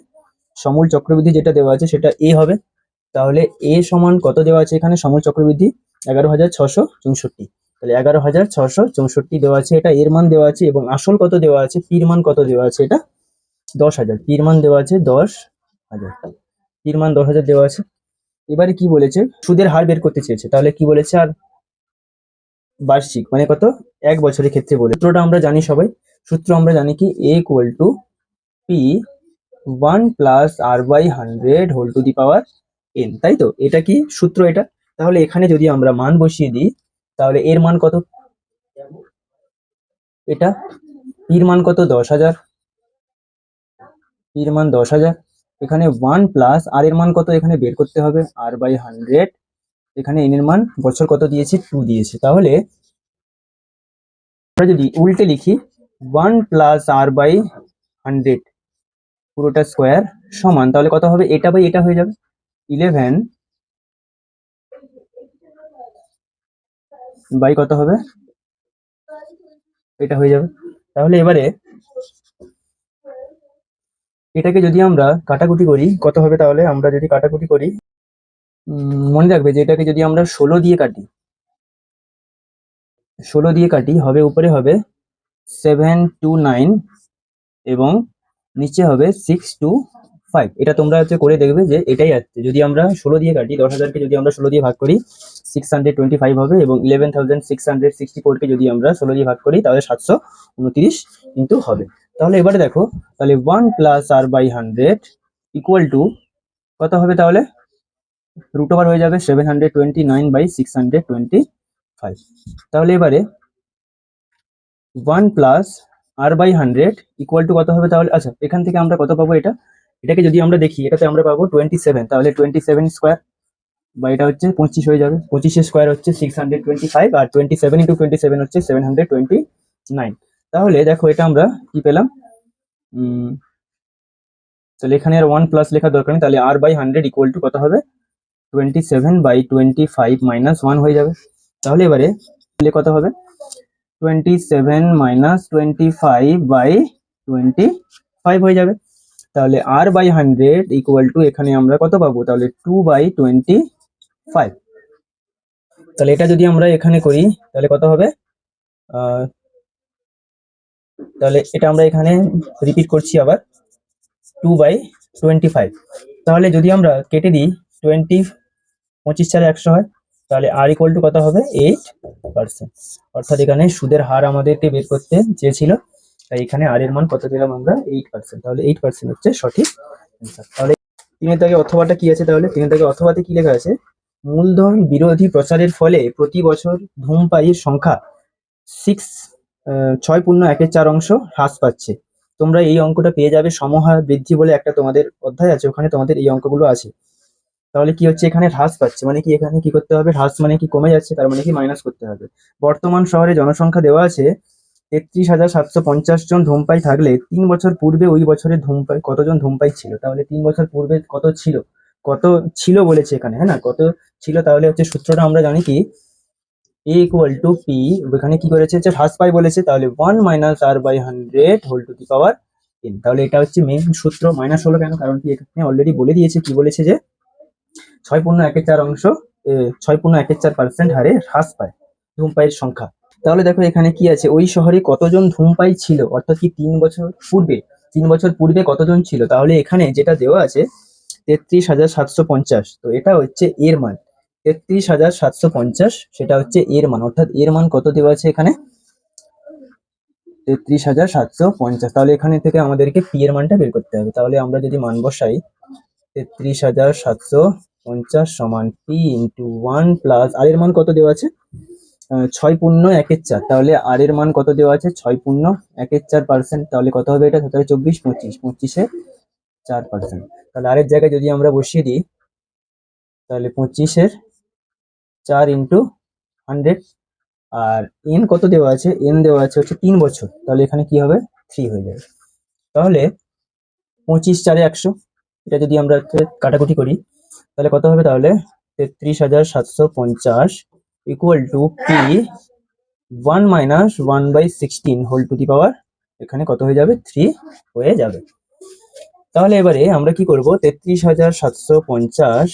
Speaker 1: সমূল চক্রবৃদ্ধি যেটা দেওয়া আছে সেটা এ হবে। তাহলে এ সমান কত দেওয়া আছে, এখানে সমূল চক্রবৃদ্ধি 11,664। তাহলে 11,664 দেওয়া আছে, এটা এর মান দেওয়া আছে এবং আসল কত দেওয়া আছে, পির মান কত দেওয়া আছে, এটা 10,000, পির মান দেওয়া আছে 10,000, পির মান 10,000 দেওয়া আছে। এবারে কি বলেছে, সুদের হার বের করতে চেয়েছে, তাহলে কি বলেছে, আর বার্ষিক মানে কত, 1 বছরের ক্ষেত্রে বলে। সূত্রটা আমরা জানি সবাই, সূত্র আমরা জানি কি a equal to p 1 plus r/100 whole to the power n, তাই তো, এটা কি সূত্র এটা। তাহলে এখানে যদি আমরা মান বসিয়ে দিই তাহলে এর মান কত, এটা পির মান কত 10,000, পির মান 10,000, এখানে 1 প্লাস আর এর মান কত এখানে বের করতে হবে r/100, এখানে n এর মান বছর কত দিয়েছে 2 দিয়েছে। তাহলে আমরা যদি উল্টে লিখি 1 প্লাস r/100 পুরোটা স্কোয়ার সমান, তাহলে কত হবে, এটা বাই এটা হয়ে যাবে 11 বাই কত হবে, এটা হয়ে যাবে। তাহলে এবারে এটাকে যদি আমরা কাটাকুটি করি কত হবে, তাহলে আমরা যদি কাটাকুটি করি মনে রাখবে যে এটাকে যদি আমরা 16 দিয়ে কাটি, 16 দিয়ে কাটি হবে, উপরে হবে 729 এবং নিচে হবে 625। এটা তোমরা হচ্ছে করে দেখবে যে এটাই আসছে। যদি আমরা 16 দিয়ে কাটি, 10,000কে যদি আমরা 16 দিয়ে ভাগ করি 625 হবে এবং 11,664 কে যদি আমরা 16 দিয়ে ভাগ করি তাহলে 729 কিন্তু হবে। তাহলে এবারে দেখো, তাহলে 1 প্লাস r/100 ইকুয়াল টু কত হবে, তাহলে √ওভার হয়ে যাবে 729/625। তাহলে এবারে 1 প্লাস r/100 ইকুয়াল টু কত হবে, তাহলে আচ্ছা এখান থেকে আমরা কত পাবো, এটাকে যদি আমরা দেখি এটাতে আমরা পাবো 27, তাহলে 27 স্কোয়ার বা এটা হচ্ছে 25 হয়ে যাবে, 25 স্কোয়ার হচ্ছে 625 আর 27 ইন্টু 27 হচ্ছে 729। তাহলে দেখো এটা আমরা কি পেলাম, তাহলে এখানে আর 1 প্লাস লেখার দরকার নেই, তাহলে r/100 ইকুয়াল টু কত হবে 27/25 মাইনাস 1 হয়ে যাবে। তাহলে এবারে কত হবে 27 মাইনাস 25/25 হয়ে যাবে। তাহলে r/100 ইকুয়াল টু এখানে আমরা কত পাবো, তাহলে 2/25। তাহলে এটা যদি আমরা এখানে করি তাহলে কত হবে, তাহলে এটা আমরা এখানে রিপিট করছি আবার 2/25। তাহলে যদি আমরা কেটে দিই 20, 25 4 100 হয়, তাহলে আর ইকুয়াল টু কত হবে 8%। অর্থাৎ এখানে সুদের হার আমাদেরকে বের করতে চেয়েছিল, তাই এখানে আর এর মান কত পেলাম আমরা 8%। তাহলে 8% হচ্ছে সঠিক অ্যান্সার। তাহলে 3 এর দাগে অথবাটা কি আছে, তাহলে 3 এর দাগে অথবাতে কি লেখা আছে, মূলধন বিরোধী প্রচারের ফলে প্রতি বছর ধূমপায়ীর সংখ্যা ছয় পূর্ণ একের চার অংশ হ্রাস পাচ্ছে। তোমরা এই অঙ্কটা পেয়ে যাবে সমহার বৃদ্ধি বলে একটা তোমাদের অধ্যায় আছে, ওখানে তোমাদের এই অঙ্কগুলো আছে। তাহলে কি হচ্ছে, এখানে হ্রাস পাচ্ছে মানে কি, এখানে কি করতে হবে, হ্রাস মানে কি কমে যাচ্ছে, তার মানে কি মাইনাস করতে হবে। বর্তমান শহরে জনসংখ্যা দেওয়া আছে 33,750 জন ধূমপাই থাকলে 3 বছর পূর্বে ওই বছরে ধূমপাই কতজন ধূমপাই ছিল। তাহলে 3 বছর পূর্বে কত ছিল, কত ছিল বলেছে এখানে, হ্যাঁ না, কত ছিল। তাহলে হচ্ছে সূত্রটা আমরা জানি কি, এ ইকুয়াল টু পি, এখানে কি করেছে হচ্ছে হ্রাস পাই বলেছে, তাহলে 1 - r/100 whole to the power n। তাহলে এটা হচ্ছে মেন সূত্র। মাইনাস হলো কেন, কারণ কি এখানে অলরেডি বলে দিয়েছে, কি বলেছে যে 6 পূর্ণ 1/4 অংশ 6 পূর্ণ 1/4% হারে হ্রাস পায় ধূমপাইয়ের সংখ্যা। তাহলে দেখো এখানে কি আছে, ওই শহরে কতজন ধূমপাই ছিল, অর্থাৎ কি 3 বছর পূর্বে, 3 বছর পূর্বে কতজন ছিল। তাহলে এখানে যেটা দেওয়া আছে 33,750, তো এটা হচ্ছে এর মান 33,750, সেটা হচ্ছে এর মান, অর্থাৎ এর মান কত দেওয়া আছে এখানে 33,750। তাহলে এখানে থেকে আমাদেরকে পি এর মানটা বের করতে হবে। তাহলে আমরা যদি মান বসাই 33,750 সমান পি ইন্টু 1 প্লাস আর এর মান কত দেওয়া আছে 6 পূর্ণ 1/4। তাহলে আর এর মান কত দেওয়া আছে 6 পূর্ণ 1/4%। তাহলে কত হবে এটা, তাহলে 24, 25, 25-এ 4%। তাহলে আর এর জায়গায় যদি আমরা বসিয়ে দিই, তাহলে 25-এর 4 ইন্টু 100। আর এন কত দেওয়া আছে, এন দেওয়া আছে হচ্ছে 3 বছর, তাহলে এখানে কি হবে 3 হয়ে যাবে। তাহলে 25 × 4 = 100, এটা যদি আমরা কাটাকুটি করি তাহলে কত হবে, তাহলে 33,750 equal to P 1 - 1/16 whole to the power, এখানে কত হয়ে যাবে 3 হয়ে যাবে। তাহলে এবারে আমরা কি করব, 33,750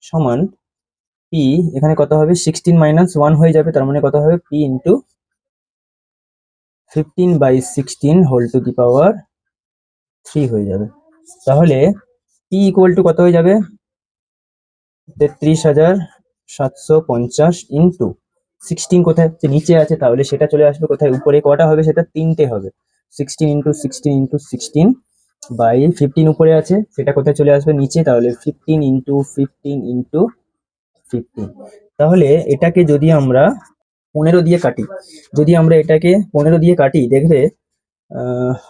Speaker 1: সমান পি, এখানে কত হবে 16 - 1 হয়ে যাবে, তার মানে কত হবে P into 15/16 whole to the power 3 হয়ে যাবে। তাহলে পি ইকুয়াল টু কত হয়ে যাবে 33,750 ইন্টু 16 কোথায় হচ্ছে নিচে আছে, তাহলে সেটা চলে আসবে কোথায় উপরে, কটা হবে সেটা 3টে হবে। 16 × 16 × 16/15 উপরে আছে, সেটা কোথায় চলে আসবে নিচে, তাহলে 15 × 15 × 15। তাহলে এটাকে যদি আমরা 15 দিয়ে কাটি, যদি আমরা এটাকে 15 দিয়ে কাটি, দেখবে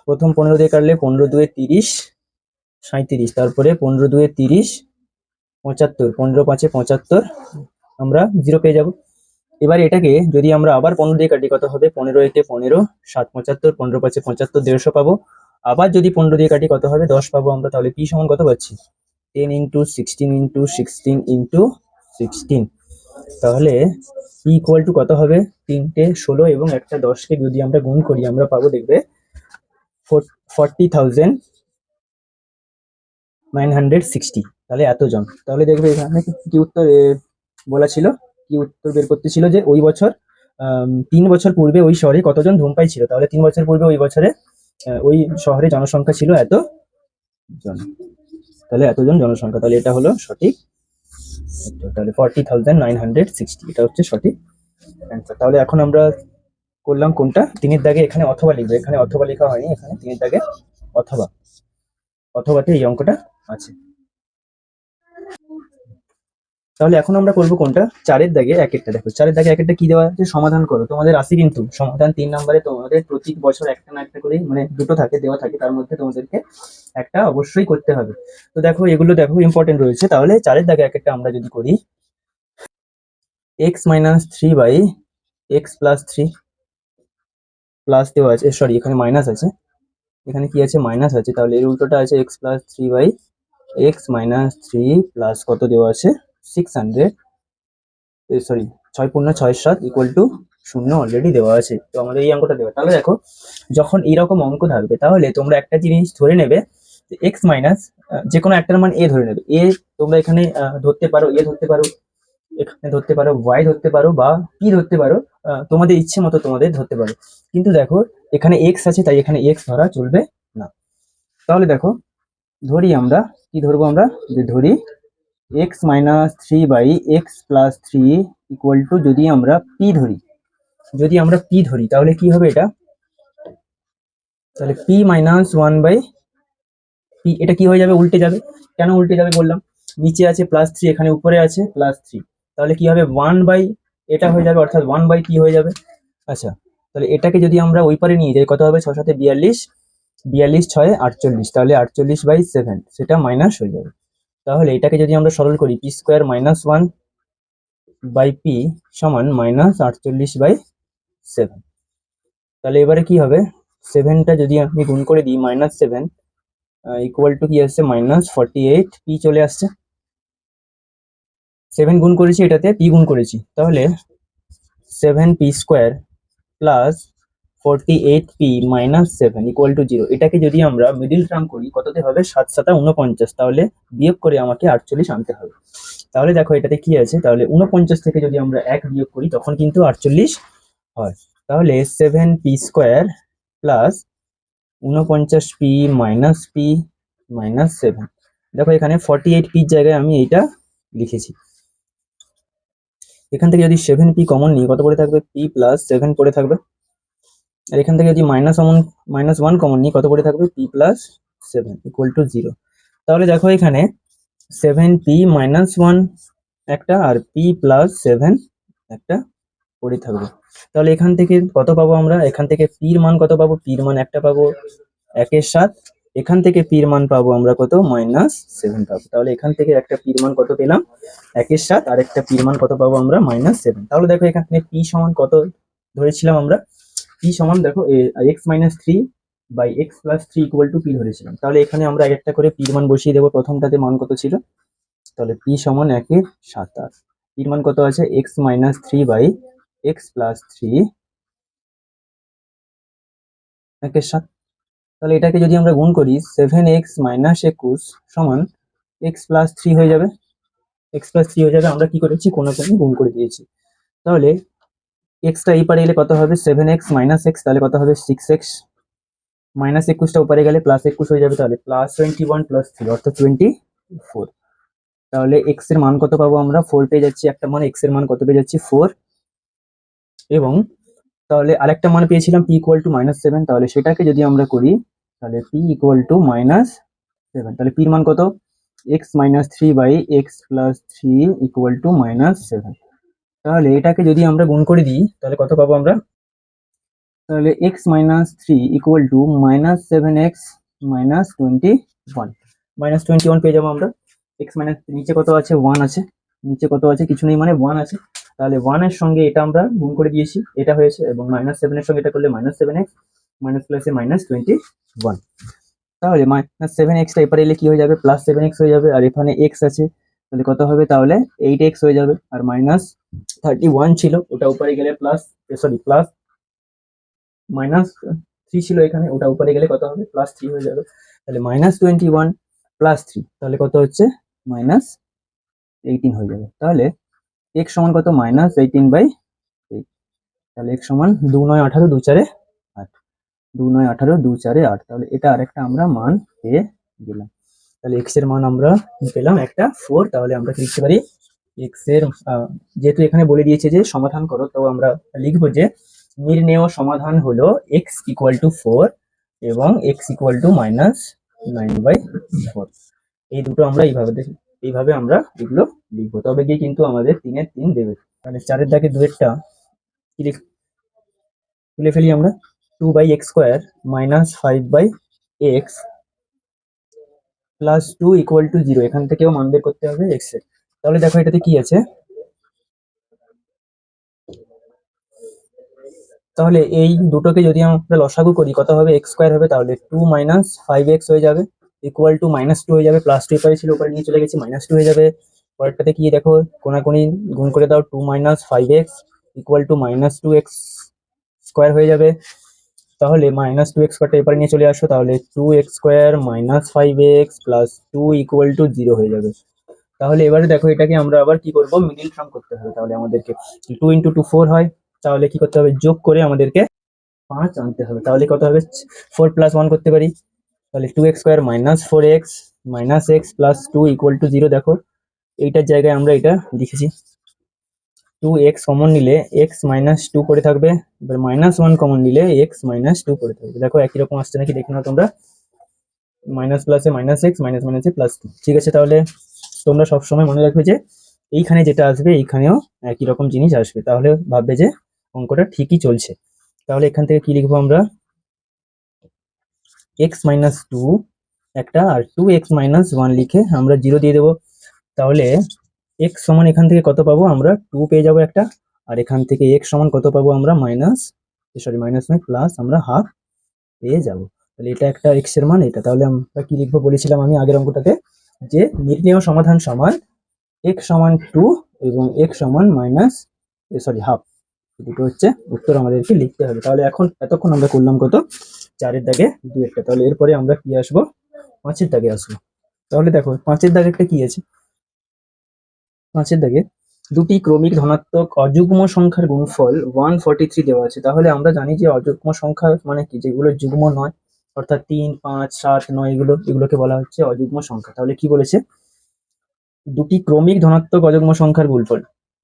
Speaker 1: প্রথম 15 দিয়ে কাটলে 15 × 2 = 30, 37, তারপরে 15 × 2 = 30, 75, 15 × 5 = 75, আমরা 0 পেয়ে যাব। এবার এটাকে যদি আমরা আবার 15 দিয়ে কাটি কত হবে, 15 × 1 = 15, 7 × 75, 15 × 5 = 75, 150 পাবো। আবার যদি 15 দিয়ে কাটি কত হবে 10 পাবো আমরা। তাহলে পি সমান কত পাচ্ছি 10 × 16 × 16 × 16। তাহলে পি ইকুয়াল টু কত হবে, 3টে 16 এবং একটা 10কে যদি আমরা গুণ করি আমরা পাবো, দেখবে 40,960। তাহলে এতজন। তাহলে দেখবে এখানে কি উত্তর বলা ছিল, কি উত্তর বের করতে ছিল, যে ওই বছর 3 বছর পূর্বে ওই শহরে কতজন ধূমপাই ছিল। তাহলে 3 বছর পূর্বে ওই বছরে ওই শহরে জনসংখ্যা ছিল এত জন, তাহলে এতজন জনসংখ্যা, তাহলে এটা হলো সঠিক উত্তর। তাহলে 40,960 এটা হচ্ছে সঠিক অ্যান্সার। তাহলে এখন আমরা করলাম কোনটা, 3-এর দাগে এখানে অথবা লিখবে, এখানে অথবা লেখা হয়নি, এখানে 3-এর দাগে অথবা, অথবাতে এই অঙ্কটা আছে। তাহলে এখন আমরা করবো কোনটা, 4-এর দাগে 1-একটা। দেখো 4-এর দাগে 1-একটা কি দেওয়া আছে, সমাধান করো। তোমাদের আসে কিন্তু সমাধান 3 নম্বরে, তোমাদের প্রতি বছর একটা না একটা করে, মানে দুটো থাকে দেওয়া থাকে, তার মধ্যে তোমাদেরকে একটা অবশ্যই করতে হবে। তো দেখো এগুলো দেখো ইম্পর্টেন্ট রয়েছে। তাহলে 4-এর দাগে 1-একটা আমরা যদি করি, x - 3/x + 3 প্লাস দেওয়া আছে, সরি এখানে মাইনাস আছে, এখানে কি আছে মাইনাস আছে, তাহলে এর উল্টোটা আছে x + 3/x - 3 প্লাস কত দেওয়া আছে 600, সরি 6 পূর্ণ 6 = 7 ইকুয়াল টু 0 অলরেডি দেওয়া আছে। তো আমাদের এই অঙ্কটা দেওয়া। তাহলে দেখো যখন এইরকম অঙ্ক থাকবে তাহলে তোমরা একটা জিনিস ধরে নেবে, এক্স মাইনাস যে কোনো একটার মান এ ধরে নেবে। এ তোমরা এখানে ধরতে পারো, এ ধরতে পারো, এখানে ধরতে পারো, ওয়াই ধরতে পারো, বা পি ধরতে পারো, তোমাদের ইচ্ছে মতো তোমাদের ধরতে পারো। কিন্তু দেখো এখানে এক্স আছে, তাই এখানে এক্স ধরা চলবে না। তাহলে দেখো ধরি আমরা, কি ধরবো আমরা, যে ধরি x - 3/x + 3 ইকুয়াল টু, যদি আমরা পি ধরি, যদি আমরা পি ধরি তাহলে কি হবে এটা, তাহলে p - 1/p, এটা কি হয়ে যাবে উল্টে যাবে। কেন উল্টে যাবে বললাম, নিচে আছে +3, এখানে উপরে আছে +3, তাহলে কি হবে 1/, এটা হয়ে যাবে, অর্থাৎ 1/p হয়ে যাবে। আচ্ছা তাহলে এটাকে যদি আমরা ওই পারে নিয়ে যাই, কত হবে? 6 সাথে 42, 42 6 48, তাহলে 48/7 সেটা মাইনাস হয়ে যাবে। তাহলে এটাকে যদি আমরা সরল করি, পি স্কোয়ার মাইনাস 1/p সমান মাইনাস 48/7। তাহলে এবারে কি হবে? 7টা যদি আমি গুণ করে দিই, -7 ইকুয়াল টু কি আসছে? -48p চলে আসছে। 7 গুণ করেছি, এটাতে p গুণ করেছি, তাহলে 7p square plus 48p minus 7 equal to 0। এটাকে যদি আমরা মিডিল টার্ম করি, কততে হবে? 7 7 49, তাহলে বিয়োগ করে আমাকে 48 আনতে হবে। তাহলে দেখো এটাতে কি আছে, তাহলে 49 থেকে যদি আমরা 1 বিয়োগ করি তখন কিন্তু 48 হয়। তাহলে 7p square plus 49p minus p minus 7। দেখো এখানে 48p জায়গায় আমি এইটা লিখেছি। এখান থেকে যদি 7p কমন নিই, কত পড়ে থাকবে? p প্লাস 7 পড়ে থাকবে। আর এখান থেকে যদি -1 কমন নিই, কত পড়ে থাকবে? p plus 7 equal to 0। তাহলে দেখো এখানে 7p মাইনাস 1 একটা আর p প্লাস 7 একটা পড়ে থাকবে। তাহলে এখান থেকে কত পাবো আমরা? এখান থেকে p এর মান কত পাবো? p এর মান একটা পাবো 1/7। এখান থেকে p এর মান পাবো আমরা কত? -7 পাবো। তাহলে এখান থেকে একটা p এর মান কত পেলাম? 1/7, আর একটা p এর মান কত পাবো আমরা? -7। তাহলে দেখো এখানে p সমান কত ধরেছিলাম আমরা? p সমান দেখো x minus 3/x+3 equal to p ধরেছিলাম। তাহলে এখানে আমরা একটা করে p এর মান বসিয়ে দেবো। প্রথমটাতে মান কত ছিল? তাহলে p সমান 1/7, আর p এর মান কত আছে? x minus 3/x+3 1/7। তাহলে এটাকে যদি আমরা গুণ করি, 7x মাইনাস 21 সমান x+3 হয়ে যাবে। x+3 হয়ে যাবে। আমরা কি করেছি? কোনাকুনি গুণ করে দিয়েছি। তাহলে এক্সটা এই পারে এলে কত হবে? 7x মাইনাস x, তাহলে কত হবে? 6x। মাইনাস 21টা উপরে গেলে প্লাস 21 হয়ে যাবে, তাহলে প্লাস 21 প্লাস 3 অর্থাৎ 24। তাহলে x এর মান কত পাবো আমরা? 4 পেয়ে যাচ্ছি একটা মান। x এর মান কত পেয়ে যাচ্ছি? 4। এবং তাহলে আরেকটা মান পেয়েছিলাম p ইকুয়াল টু -7, তাহলে সেটাকে যদি আমরা করি, তাহলে p ইকুয়াল টু -7। তাহলে p এর মান কত? x minus 3/x+3 equal to -7। তাহলে এটাকে যদি আমরা গুণ করে দিই, তাহলে কত পাবো আমরা? তাহলে x minus 3 equal to -7x minus 21, -21 পেয়ে যাবো আমরা। x মাইনাস নিচে কত আছে? 1 আছে। নিচে কত আছে? কিছু নেই, মানে 1 আছে। তাহলে 1 এর সঙ্গে এটা আমরা গুণ করে দিয়েছি, এটা হয়েছে, এবং -7 এর সঙ্গে এটা করলে -7x মাইনাস প্লাসে -21। তাহলে -7x টা এপারে এলে কি হয়ে যাবে? +7x হয়ে যাবে। আর এখানে x আছে, তাহলে কত হবে? তাহলে 8x হয়ে যাবে। আর -31 ছিল, ওটা উপরে গেলে প্লাস -3 ছিল এখানে, ওটা উপরে গেলে কত হবে? +3 হয়ে যাবে। তাহলে -21 প্লাস 3, তাহলে কত হচ্ছে? -18 হয়ে যাবে। তাহলে x সমান কত? -18/8। তাহলে x সমান 2 9 18 2 4 8, 2 9 18 2 4 8। তাহলে এটা আরেকটা আমরা মান পেয়ে গেলাম। তাহলে x এর মান আমরা পেলাম একটা 4। তাহলে আমরা কি লিখতে পারি? x এর যেহেতু এখানে বলে দিয়েছে যে সমাধান করো, তো আমরা লিখবো যে নির্ণেয় সমাধান হলো x ইকুয়াল টু 4 এবং x ইকুয়াল টু -9/4। এই দুটো আমরা এইভাবে আমরা এগুলো লিখবো, তবে গিয়ে কিন্তু আমাদের 3 এর 3 দেবে। তাহলে 4 এর দাগে 2 এরটা কি তুলে ফেলি আমরা। 2/x² minus 5/x plus 2 equal to 0। এখান থেকেও মান বের করতে হবে x এর। তাহলে দেখো এটাতে কি আছে? তাহলে এই দুটোকে যদি আমরা লসাগু করি, কত হবে? x² হবে, তাহলে 2 মাইনাস 5x হয়ে যাবে ইকুয়াল টু -2 হয়ে যাবে। +2 এপারে ছিল, ওপরে নিয়ে চলে গেছি, -2 হয়ে যাবে। পরেরটাতে কি দেখো, কোনাকুনি গুণ করে দাও, 2 minus 5x equal to -2x² হয়ে যাবে। তাহলে -2x² এপারে নিয়ে চলে আসো, তাহলে 2x² minus 5x plus 2 equal to 0 হয়ে যাবে। তাহলে এবারে দেখো এটাকে আমরা আবার কি করব? মিডিল টার্ম করতে হবে। তাহলে আমাদেরকে 2 × 2 4 হয়, তাহলে কি করতে হবে? যোগ করে আমাদেরকে 5 আনতে হবে। তাহলে কত হবে? 4 + 1 করতে পারি। তাহলে 2x² minus 4x minus x plus 2 equal to 0। দেখো এইটার জায়গায় আমরা এটা লিখেছি। 2x কমন নিলে x মাইনাস 2 পড়ে থাকবে, এবার -1 কমন নিলে x মাইনাস 2 পড়ে থাকবে। দেখো একই রকম আসছে নাকি দেখে নাও তোমরা। মাইনাস প্লাসে -x মাইনাস মাইনাসে +2। ঠিক আছে, তাহলে তোমরা সবসময় মনে রাখবে যে এইখানে যেটা আসবে এইখানেও একই রকম জিনিস আসবে, তাহলে ভাববে যে অঙ্কটা ঠিকই চলছে। তাহলে এখান থেকে কি লিখবো আমরা, x-2 একটা আর 2x-1 লিখে আমরা 0 দিয়ে দেবো। তাহলে x সমান এখান থেকে কত পাবো আমরা, 2 পেয়ে যাবো একটা, আর এখান থেকে x সমান কত পাবো আমরা, মাইনাস নয় প্লাস আমরা হাফ পেয়ে যাব। তাহলে এটা একটা x এর মান এটা। তাহলে আমরা কি লিখবো বলেছিলাম আমি আগের অঙ্কটাতে, যে নির্ণেয় সমাধান সমান x সমান 2 এবং x সমান হাফ, দুটো হচ্ছে উত্তর আমাদেরকে লিখতে হবে। তাহলে এখন এতক্ষণ আমরা করলাম কত, 4-এর দাগে 2-একটা। তাহলে এরপরে আমরা কি আসবো, 5-এর দাগে আসবো। তাহলে দেখো 5-এর দাগে একটা কি আছে, 5-এর দাগে দুটি ক্রমিক ধনাত্মক অযুগ্ম সংখ্যার গুণফল 143 দেওয়া আছে। তাহলে আমরা জানি যে অযুগ্ম সংখ্যা মানে কি, যেগুলো যুগ্ম নয়, অর্থাৎ 3, 5, 7, 9 এগুলোকে বলা হচ্ছে অযুগ্ম সংখ্যা। তাহলে কি বলেছে, দুটি ক্রমিক ধনাত্মক অযুগ্ম সংখ্যার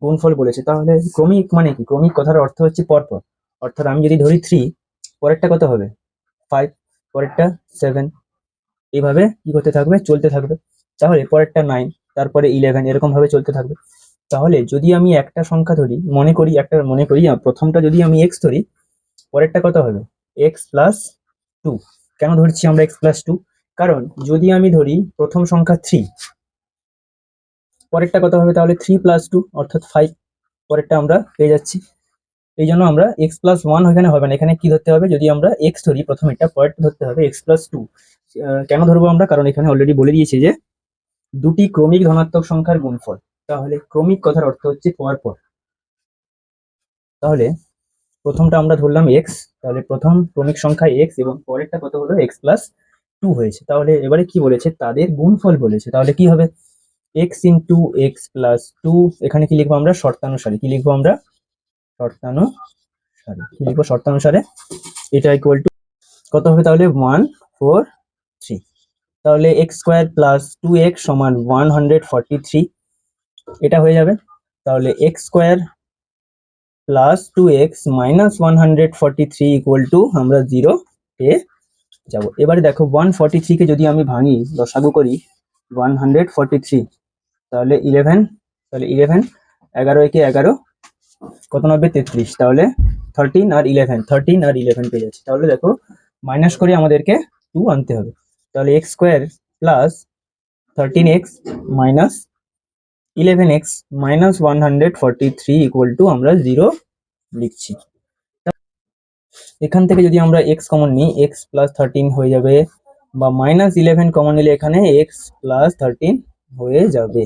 Speaker 1: গুণফল বলেছে। তাহলে ক্রমিক মানে কি, ক্রমিক কথার অর্থ হচ্ছে পরপর। অর্থাৎ আমি যদি ধরি 3, পরেরটা কত হবে 5, পরেরটা 7, এইভাবে কি করতে থাকবে, চলতে থাকবে। তাহলে পরেরটা 9, তারপরে 11, এরকম ভাবে চলতে থাকবে। তাহলে যদি আমি একটা সংখ্যা ধরি, মনে করি প্রথমটা যদি আমি x ধরি, পরেরটা কত হবে x+2। কেন ধরছি আমরা x+2, কারণ যদি আমি ধরি প্রথম সংখ্যা 3, পরেরটা কত হবে তাহলে 3+2 অর্থাৎ 5, পরেরটা আমরা পেয়ে যাচ্ছি। এই জন্য আমরা x+1 এখানে হবে না, এখানে কি ধরতে হবে, যদি আমরা x ধরি প্রথম, এটা পরেরটা ধরতে হবে x+2। কেন ধরবো আমরা, কারণ এখানে অলরেডি বলে দিয়েছি যে দুটি ক্রমিক ধনাত্মক সংখ্যার গুণফল। তাহলে ক্রমিক কথার অর্থ হচ্ছে পরপর। তাহলে প্রথমটা আমরা ধরলাম x, তাহলে প্রথম ক্রমিক সংখ্যা x এবং পরেরটা কত হলো x+2 হয়েছে। তাহলে এবারে কি বলেছে, তাদের গুণফল বলেছে। তাহলে কি হবে, x ইন্টু x+2, এখানে কি লিখবো আমরা, শর্তানুসারে কি লিখবো আমরা, শর্তানুসারে এটা ইকুয়াল টু কত হবে তাহলে 143। তাহলে x² + 2x সমান 143, এটা হয়ে যাবে। তাহলে x² + 2x - 143 ইকুয়াল টু আমরা 0 পেয়ে যাব। এবারে দেখো 143 কে যদি আমি ভাঙি, লসাগু করি 143, তাহলে 11, 11 একে 11, কত 90, 33, তাহলে 13 আর 11 পেয়ে যাচ্ছে। তাহলে দেখো মাইনাস করে আমাদেরকে 2 আনতে হবে। তাহলে x² + 13x - 11x - 143 equal to আমরা 0 লিখছি। এখান থেকে যদি আমরা x কমন নিই, x+13 হয়ে যাবে, বা -11 কমন নিলে এখানে x+13 হয়ে যাবে।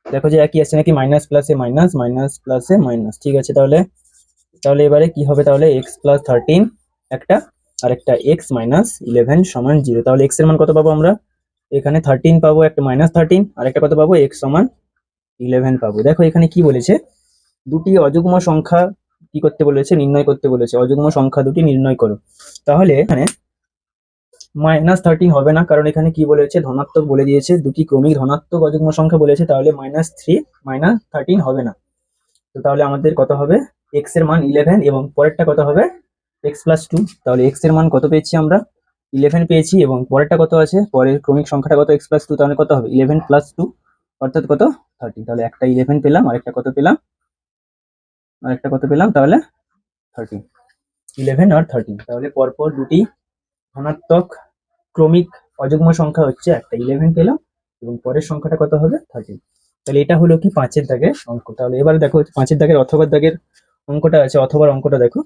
Speaker 1: দেখো যে একই আছে নাকি, মাইনাস প্লাসে মাইনাস, মাইনাস প্লাসে মাইনাস, ঠিক আছে। তাহলে এবারে কি হবে, তাহলে x+13 একটা, আর একটা x-11 সমান 0। তাহলে x এর মান কত পাবো আমরা, এখানে 13 পাবো, একটা -13, আর একটা কত পাবো, x সমান 11 পাবো। দেখো এখানে কি বলেছে, দুটি অযুগ্ম সংখ্যা কি করতে বলেছে, নির্ণয় করতে বলেছে। অযুগ্ম সংখ্যা দুটি নির্ণয় করো। তাহলে এখানে -13 হবে না, কারণ এখানে কি বলেছে, ধনাত্মক বলে দিয়েছে, দুটি ক্রমিক ধনাত্মক অযুগ্ম সংখ্যা বলেছে। তাহলে -13 হবে না। তো তাহলে আমাদের কত হবে, x এর মান 11 এবং পরেরটা কত হবে x+2। তাহলে x এর মান কত পেয়েছি আমরা, 11 পেয়েছি, এবং পরেরটা কত আছে, পরের ক্রমিক সংখ্যাটা কত, x+2, তাহলে কত হবে 11 + 2 অর্থাৎ কত 13। তাহলে একটা 11 পেলাম, আরেকটা কত পেলাম, তাহলে 13, 11 আর 13। তাহলে পরপর দুটি ধনাত্মক ক্রমিক অযুগ্ম সংখ্যা হচ্ছে, একটা 11 পেলাম এবং পরের সংখ্যাটা কত হবে 13। তাহলে এটা হলো কি 5-এর দাগের অঙ্ক। তাহলে এবারে দেখো 5-এর দাগের অথবার দাগের অঙ্কটা আছে, অথবার অঙ্কটা দেখো।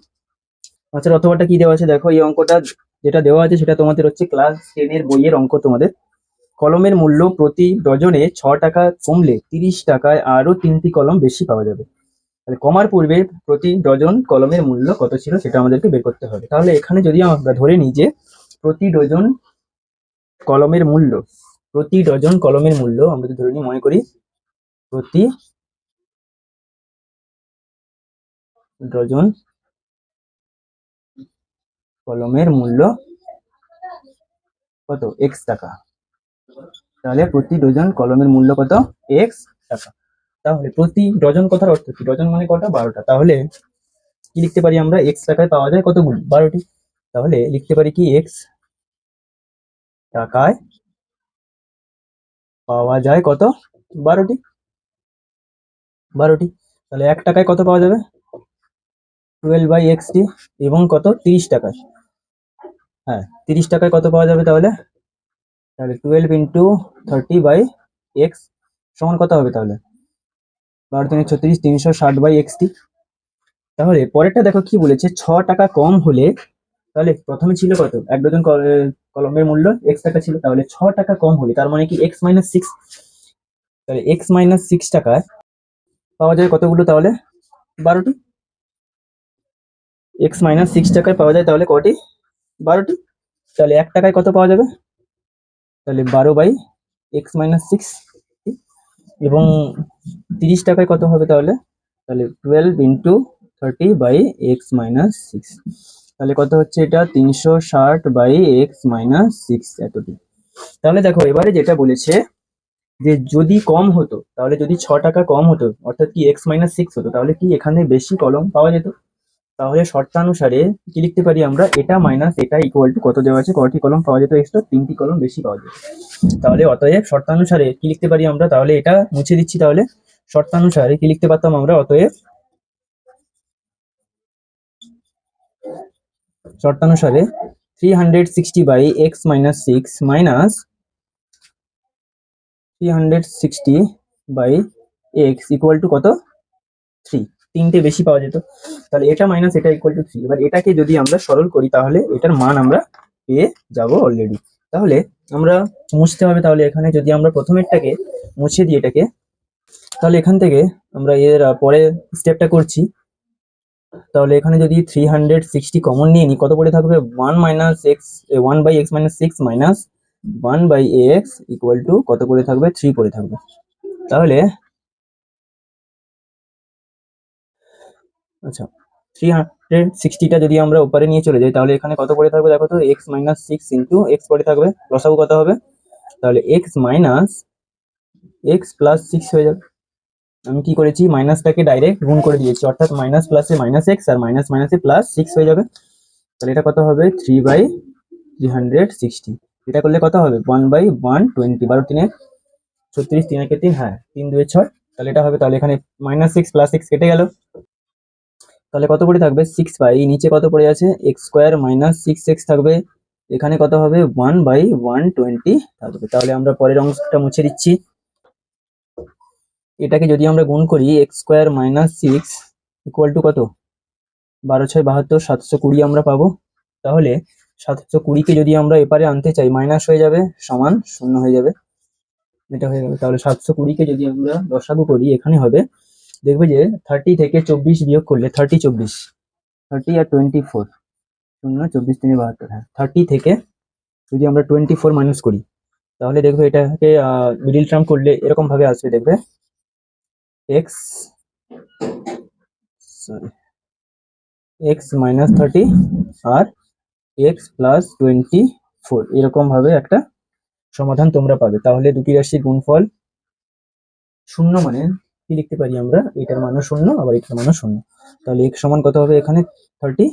Speaker 1: 5-এর অথবাটা কি দেওয়া আছে দেখো, এই অঙ্কটা যেটা দেওয়া আছে সেটা তোমাদের হচ্ছে ক্লাস 10 এর বইয়ের অঙ্ক। তোমাদের কলমের মূল্য প্রতি ডজনে 6 টাকা কমলে 30 টাকায় আরো 3টি কলম বেশি পাওয়া যাবে। তাহলে কমার পূর্বে প্রতি ডজন কলমের মূল্য কত ছিল সেটা আমাদেরকে বের করতে হবে। তাহলে এখানে যদি আমরা ধরে নিই যে প্রতি ডজন কলমের মূল্য, আমরা যদি ধরে নিই, মনে করি প্রতি ডজন কলমের মূল্য কত, x টাকা। তাহলে প্রতি ডজন কলমের মূল্য কত, x টাকা। তাহলে প্রতি ডজন কথার অর্থ কি, ডজন মানে কটা, 12টা। তাহলে কি লিখতে পারি আমরা, x টাকায় পাওয়া যায় কতগুলি, 12টি। তাহলে লিখতে পারি কি, x টাকায় পাওয়া যায় কত, 12টি। তাহলে 1 টাকায় কত পাওয়া যাবে, 12/xt এবং কত 30 টাকায়। হ্যাঁ 30 টাকায় কত পাওয়া যাবে তাহলে? তাহলে 12 × 30/x সমান কত হবে তাহলে? 12×3 = 36, 360/xt। তাহলে পরেরটা দেখো কি বলেছে, 6 টাকা কম হলে, তাহলে প্রথমে ছিল কত, এক ডজন কলমের মূল্য x টাকা ছিল, তাহলে 6 টাকা কম হলে তার মানে কি x-6, তাহলে x-6 টাকায় পাওয়া যায় কতগুলো তাহলে? 12টি। x-6 টাকায় পাওয়া যায় তাহলে কটি? 12টি। তাহলে 1 টাকায় কত পাওয়া যাবে? তাহলে 12/x-6। এবং 30 টাকায় কত হবে তাহলে? তাহলে 12 × 30/x-6, তাহলে কত হচ্ছে এটা? 360/x-6 এতটি। তাহলে দেখো এবারে যেটা বলেছে যে যদি কম হতো, তাহলে যদি 6 টাকা কম হতো অর্থাৎ কি x-6 হতো, তাহলে কি এখানে বেশি কলম পাওয়া যেত? তাহলে শর্তানুসারে কি লিখতে পারি আমরা, এটা মাইনাস এটা ইকুয়াল টু কত দেওয়া আছে, কয়টি কলম পাওয়া যেত এক্সট্রা? 3টি কলম বেশি পাওয়া যেত। তাহলে অতএব শর্তানুসারে কি লিখতে পারি আমরা, তাহলে এটা মুছে দিচ্ছি, তাহলে শর্তানুসারে কি লিখতে পারতাম আমরা, অতএব শর্তানুসারে 360/x-6 minus 360/x equal to কত? 3, তিনটে বেশি পাওয়া যেত। তাহলে এটা মাইনাস এটা ইকুয়াল টু 3। এবার এটাকে যদি আমরা সরল করি তাহলে এটার মান আমরা পেয়ে যাব অলরেডি। তাহলে আমরা মুছতে হবে, তাহলে এখানে যদি আমরা প্রথমেরটাকে মুছে দিই এটাকে, তাহলে এখান থেকে আমরা এর পরের স্টেপটা করছি। তাহলে এখানে যদি 360 কমন নিয়ে নিই, কত পড়ে থাকবে? 1/x-6 minus 1/x equal to কত পড়ে থাকবে? 3 পড়ে থাকবে। তাহলে আচ্ছা 360টা যদি আমরা উপরে নিয়ে চলে যাই তাহলে এখানে কত পড়ে থাকবে দেখো তো? x-6 ইন্টু এক্স পড়ে থাকবে, লসাগু কত হবে? তাহলে x মাইনাস এক্স প্লাস 6 হয়ে যাবে। আমি কি করেছি, মাইনাসটাকে ডাইরেক্ট গুণ করে দিয়েছি, অর্থাৎ মাইনাস প্লাসে মাইনাস এক্স আর মাইনাস মাইনাসে প্লাস 6 হয়ে যাবে। তাহলে এটা কত হবে? 3/360। এটা করলে কত হবে? 1/120, 12 × 3 = 36, 3 × 3, হ্যাঁ 3 × 2 = 6। তাহলে এটা হবে, তাহলে এখানে -6 + 6 কেটে গেল, তাহলে কত পড়ে থাকবে? 6 নিচে কত পড়ে আছে? x² - 6x থাকবে, এখানে কত হবে? 1/120 থাকবে। তাহলে আমরা পরের অংশটা মুছে দিচ্ছি। এটাকে যদি আমরা গুণ করি, x² - 6 ইকুয়াল টু কত? 12×6 = 72, 720 আমরা পাবো। তাহলে 720কে যদি আমরা এপারে আনতে চাই, মাইনাস হয়ে যাবে, সমান 0 হয়ে যাবে, এটা হয়ে গেল। তাহলে 720কে যদি আমরা লসাগু করি, এখানে হবে, দেখবে যে 30 থেকে 24 বিয়োগ করলে 30 24, 30 আর 24, 0 24 3 72, হ্যাঁ 30 থেকে যদি আমরা 24 মাইনাস করি তাহলে দেখবে এটাকে মিডিল টার্ম করলে এরকম ভাবে আসবে, দেখবে এক্স সরি এক্স মাইনাস 30 আর এক্স প্লাস 24, এরকম ভাবে একটা সমাধান তোমরা পাবে। তাহলে দুটি রাশির গুণফল 0 মানে কি লিখতে পারি আমরা, এটার মানও 0 আবার এটার মানও 0। তাহলে x সমান কত হবে এখানে? 30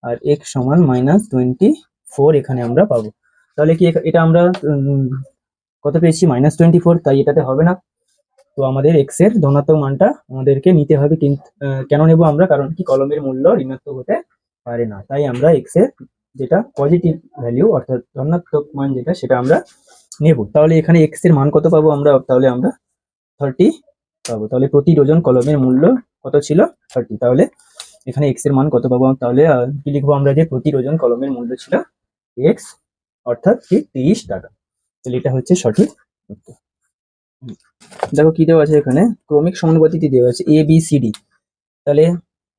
Speaker 1: আর x সমান -24 এখানে আমরা পাবো। তাহলে কি এটা আমরা কত পেয়েছি? -24, তাই এটাতে হবে না। তো আমাদের x এর ধনাত্মক মানটা আমাদেরকে নিতে হবে, কিন্তু কেন নেব আমরা? কারণ কি কলমের মূল্য ঋণাত্মক হতে পারে না, তাই আমরা x এর যেটা পজিটিভ ভ্যালু অর্থাৎ ধনাত্মক মান যেটা, সেটা আমরা নেব। তাহলে এখানে x এর মান কত পাবো আমরা? তাহলে আমরা 30 পাবো। তাহলে প্রতি ডজন কলমের মূল্য কত ছিল? 30। তাহলে এখানে x এর মান কত পাবো? তাহলে কি লিখবো আমরা, যে প্রতি ডজন কলমের মূল্য ছিল x, অর্থাৎ কি 30 টাকা। তাহলে এটা হচ্ছে সঠিক উত্তর। দেখো কি দেওয়া আছে এখানে, ক্রমিক সমানুপাতিটি দেওয়া আছে a b c d। তাহলে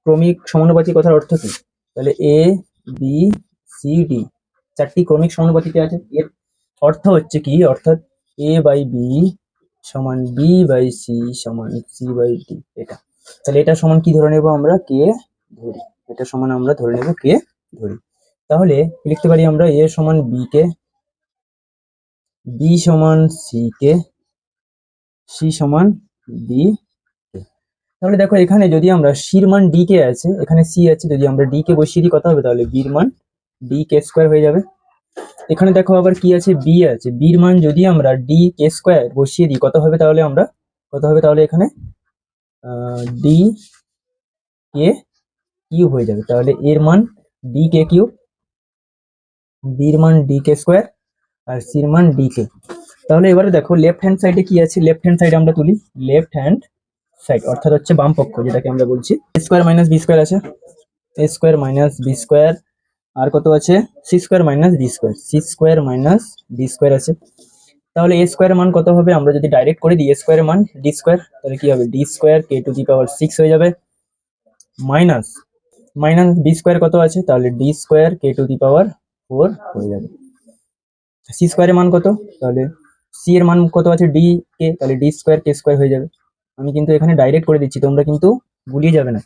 Speaker 1: ক্রমিক সমানুপাতি কথার অর্থ কি? তাহলে a b c d চারটি ক্রমিক সমানুপাতিতে আছে, এর অর্থ হচ্ছে কি, অর্থাৎ a/b সমান b/c সমান c/d। এটা তাহলে এটা সমান কি ধরে নেব আমরা? কে ধরি। এটা সমান আমরা ধরে নেব কে ধরি। তাহলে লিখতে পারি আমরা a সমান b কে, b সমান c কে, c সমান d কে। তাহলে দেখো এখানে যদি আমরা c এর মান d কে আছে, এখানে c আছে, যদি আমরা d কে বসিয়ে দিই কত হবে? তাহলে b এর মান d² হয়ে যাবে। এখানে দেখো আবার কি আছে? b আছে, b এর মান যদি আমরা d² বসিয়ে দিই কত হবে? তাহলে আমরা কত হবে তাহলে এখানে d কে কিউব হয়ে যাবে, তাহলে এর মান ডি কে কিউব, বির মান ডি কে স্কোয়ার, আর সির মান ডি কে। তাহলে এবারে দেখো লেফট হ্যান্ড সাইডে কি আছে, লেফট হ্যান্ড সাইড আমরা তুলি, লেফট হ্যান্ড সাইড অর্থাৎ হচ্ছে বাম পক্ষ যেটাকে আমরা বলছি, A square minus B square আছে, A square minus B square, আর কত আছে C square minus D square, C square minus D square আছে। তাহলে এ স্কোয়ার মান কত হবে, আমরা যদি ডাইরেক্ট করে দিই এ স্কোয়ার মান ডি স্কোয়ার, তাহলে কি হবে ডি স্কোয়ার কে টু দি পাওয়ার 6 হয়ে যাবে, মাইনাস মাইনাস বি স্কোয়ার কত আছে, তাহলে ডি স্কোয়ার কে টু দি পাওয়ার 4 হয়ে যাবে। সি স্কোয়ারের মান কত, তাহলে সি এর মান কত আছে ডি কে, তাহলে ডি স্কোয়ার কে স্কোয়ার হয়ে যাবে। আমি কিন্তু এখানে ডাইরেক্ট করে দিচ্ছি, তোমরা কিন্তু গুলিয়ে যাবে না,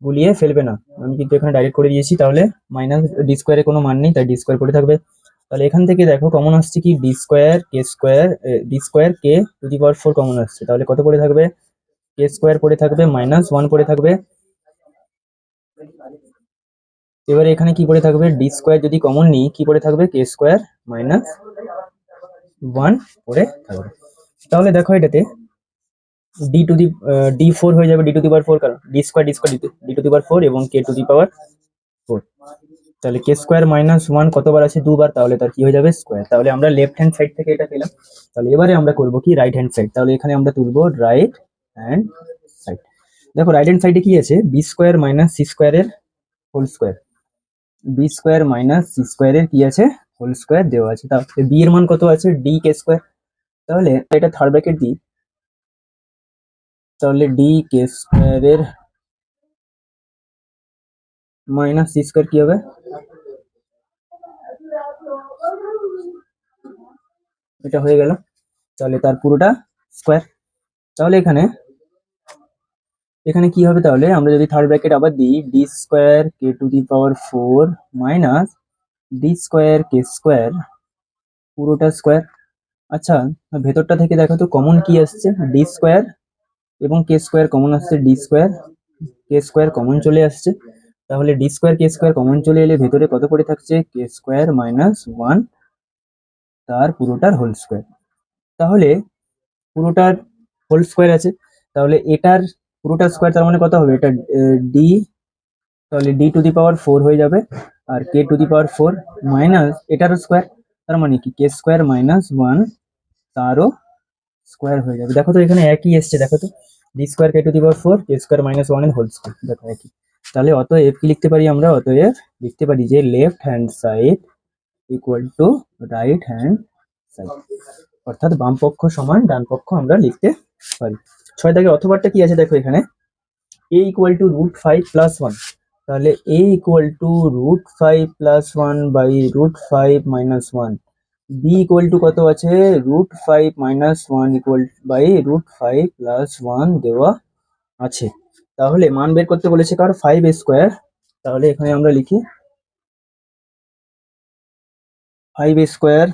Speaker 1: গুলিয়ে ফেলবে না, আমি কিন্তু এখানে ডাইরেক্ট করে দিয়েছি। তাহলে মাইনাস ডি স্কোয়ারের কোনো মান নেই, তাই ডি স্কোয়ার পড়ে থাকবে। তাহলে এখান থেকে দেখো কমন আসছে কি ডি স্কোয়ার কে টু দি পাওয়ার 4 কমন আসছে, তাহলে কত পড়ে থাকবে, কে স্কোয়ার পড়ে থাকবে মাইনাস 1 পড়ে থাকবে। এবারে এখানে কি পড়ে থাকবে, ডি স্কোয়ার যদি কমন নিই কি পড়ে থাকবে, কে স্কোয়ার মাইনাস 1 পড়ে থাকবে। তাহলে দেখো এটাতে ডি টু দি ডি 4 হয়ে যাবে, ডি টু দি পাওয়ার 4, কারণ D square D to the power 4 এবং কে টু দি পাওয়ার 4। তাহলে কে স্কোয়ার মাইনাস 1 কতবার আছে, দুবার, তাহলে তার কি হয়ে যাবে স্কোয়ার। তাহলে আমরা লেফট হ্যান্ড সাইড থেকে এটা পেলাম। তাহলে এবারে আমরা করব কি রাইট হ্যান্ড সাইড, তাহলে এখানে আমরা তুলবো রাইট হ্যান্ড সাইড। দেখো রাইট হ্যান্ড সাইডে কি আছে, বি স্কোয়ার মাইনাস সি স্কোয়ারের whole square, B square minus C স্কোয়ারের কি আছে হোল স্কোয়ার দেওয়া আছে। তাহলে বি এর মান কত আছে, ডি কে স্কোয়ার, তাহলে এটা থার্ড ব্র্যাকেট দিই, তাহলে ডি কে স্কোয়ারের মাইনাস সি স্কোয়ার কি হবে, এটা হয়ে গেল, তাহলে তার পুরোটা স্কোয়ার। তাহলে এখানে এখানে কি হবে, তাহলে আমরা যদি থার্ড ব্র্যাকেট আবার দিই, ডি স্কোয়ার কে to the power 4 minus D square K square পুরোটা স্কোয়ার। আচ্ছা, ভেতরটা থেকে দেখো তো কমন কি আসছে, ডি স্কোয়ার এবং কে স্কোয়ার কমন আসছে, ডি স্কোয়ার কে স্কোয়ার কমন চলে আসছে। তাহলে ডি স্কোয়ার কে স্কোয়ার কমন চলে এলে ভেতরে কত পড়ে থাকছে, কে স্কোয়ার মাইনাস 1 তার পুরোটার হোল স্কোয়ার। তাহলে পুরোটার হোল স্কোয়ার আছে, তাহলে এটার পুরোটা স্কোয়ার, তার মানে কত হবে, এটা ডি, তাহলে ডি টু দি পাওয়ার 4 হয়ে যাবে, আর কে টু দি পাওয়ার 4 মাইনাস এটারও স্কোয়ার, তার মানে কি কে স্কোয়ার মাইনাস 1 তারও স্কোয়ার হয়ে যাবে। দেখো তো এখানে একই এসছে, দেখো তো ডি স্কোয়ার কে to the power 4 K square minus 1 এর হোল স্কোয়ার, দেখো একই। তাহলে অতএব কি লিখতে পারি আমরা, অতএব লিখতে পারি যে left hand side equal to right hand side, অর্থাৎ বাম পক্ষ সমান ডান পক্ষ আমরা লিখতে পারি। 6 দাগে অথবাটা কি আছে, দেখো এখানে a ইকুয়াল টু √5 প্লাস 1, তাহলে a equal to √5 plus 1 by √5 minus 1, b equal to কত আছে, √5 মাইনাস 1 ইকুয়াল বাই √5 প্লাস 1 দেওয়া আছে। তাহলে মান বের করতে বলেছে কার, 5 স্কোয়ার, তাহলে এখানে আমরা লিখি 5 square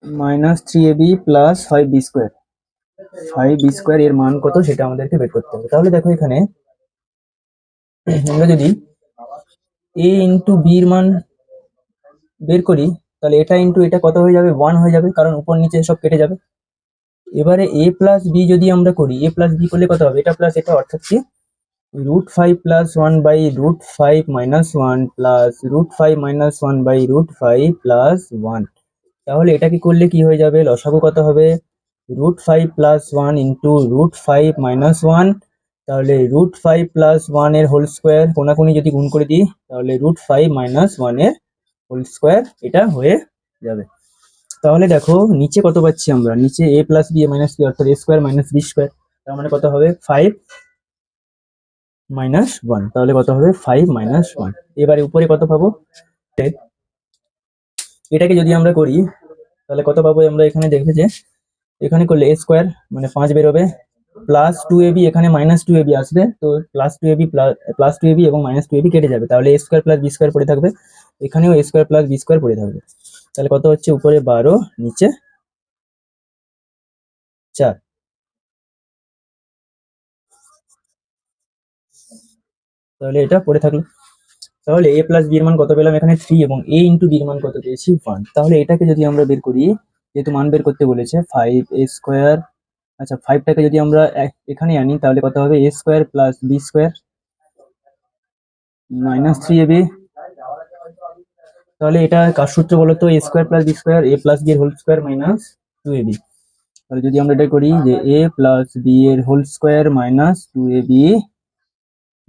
Speaker 1: minus 3ab plus 5b square, 5b square এর মান কত সেটা আমাদেরকে বের করতে হবে। তাহলে দেখো এখানে আমরা যদি a ইন্টু b এর মান বের করি, তাহলে এটা ইন্টু এটা কত হয়ে যাবে, 1 হয়ে যাবে, কারণ উপর নিচে সব কেটে যাবে। এবারে a প্লাস b যদি আমরা করি, a প্লাস b করলে কত হবে, এটা প্লাস এটা, অর্থাৎ কি √5 plus 1 by √5 minus 1 plus √5 minus 1 by √5 plus 1। তাহলে এটাকে করলে কি হয়ে যাবে, লসাগু কত হবে, √5 প্লাস 1 ইন্টু √5 মাইনাস 1, তাহলে √5 প্লাস 1 এর হোল স্কোয়ার কোনাকুনি যদি গুণ করে দিই, তাহলে √5 মাইনাস 1 এর হোল স্কোয়ার এটা হয়ে যাবে। তাহলে দেখো নিচে কত পাচ্ছি আমরা, নিচে a plus B minus B অর্থাৎ a square minus B square, তার মানে কত হবে 5 মাইনাস 1, তাহলে কত হবে 5 মাইনাস 1। এবারে উপরে কত পাবো, এটাকে যদি আমরা করি তাহলে কত পাবো, আমরা এখানে দেখবে যে এখানে করলে a স্কোয়ার মানে 5 বেরোবে, প্লাস 2ab, এখানে মাইনাস 2ab আসবে, তো প্লাস 2ab এবং মাইনাস 2ab কেটে যাবে, তাহলে a square plus B square পড়ে থাকবে, এখানেও a square plus B square পড়ে থাকবে। তাহলে কত হচ্ছে, উপরে 12 নিচে 4। তাহলে এটা পড়ে থাকলো। তাহলে a প্লাস বি এর মান কত পেলাম, এখানে 3, এবং a ইন্টু বি এর মান কত পেয়েছি 1। তাহলে এটাকে যদি আমরা বের করি, যেহেতু মান বের করতে বলেছে 5a স্কোয়ার আচ্ছা 5টাকে যদি আমরা এখানে আনি তাহলে কত হবে, a square plus B square minus 3ab। তাহলে এটা কার সূত্র বলো তো, a square plus B square a plus B এর হোল স্কোয়ার মাইনাস 2ab। তাহলে যদি আমরা এটা করি যে a প্লাস বি এর whole square minus 2ab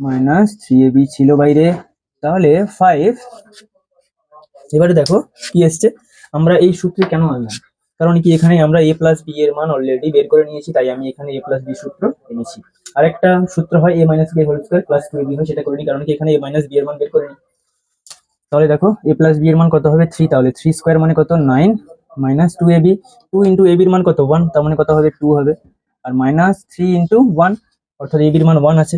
Speaker 1: minus 3ab ছিল বাইরে, তাহলে 5। এবারে দেখো কি এসছে, আমরা এই সূত্রে কেন আনলাম, কারণ কি এখানে আমরা a প্লাস বি এর মান অলরেডি বের করে নিয়েছি, তাই আমি এখানে a প্লাস বি সূত্র এনেছি। আরেকটা সূত্র হয় a মাইনাস বি এর হোল স্কোয়ার প্লাস 2ab হয়, সেটা করিনি কারণ কি এখানে a মাইনাস বি এর মান বের করে নিই। তাহলে দেখো a প্লাস বি এর মান কত হবে 3, তাহলে 3 স্কোয়ার মানে কত 9 মাইনাস 2ab, 2 ইন্টু ab এর মান কত 1, তার মানে কত হবে 2 হবে, আর মাইনাস 3 ইন্টু 1 অর্থাৎ ab এর মান 1 আছে,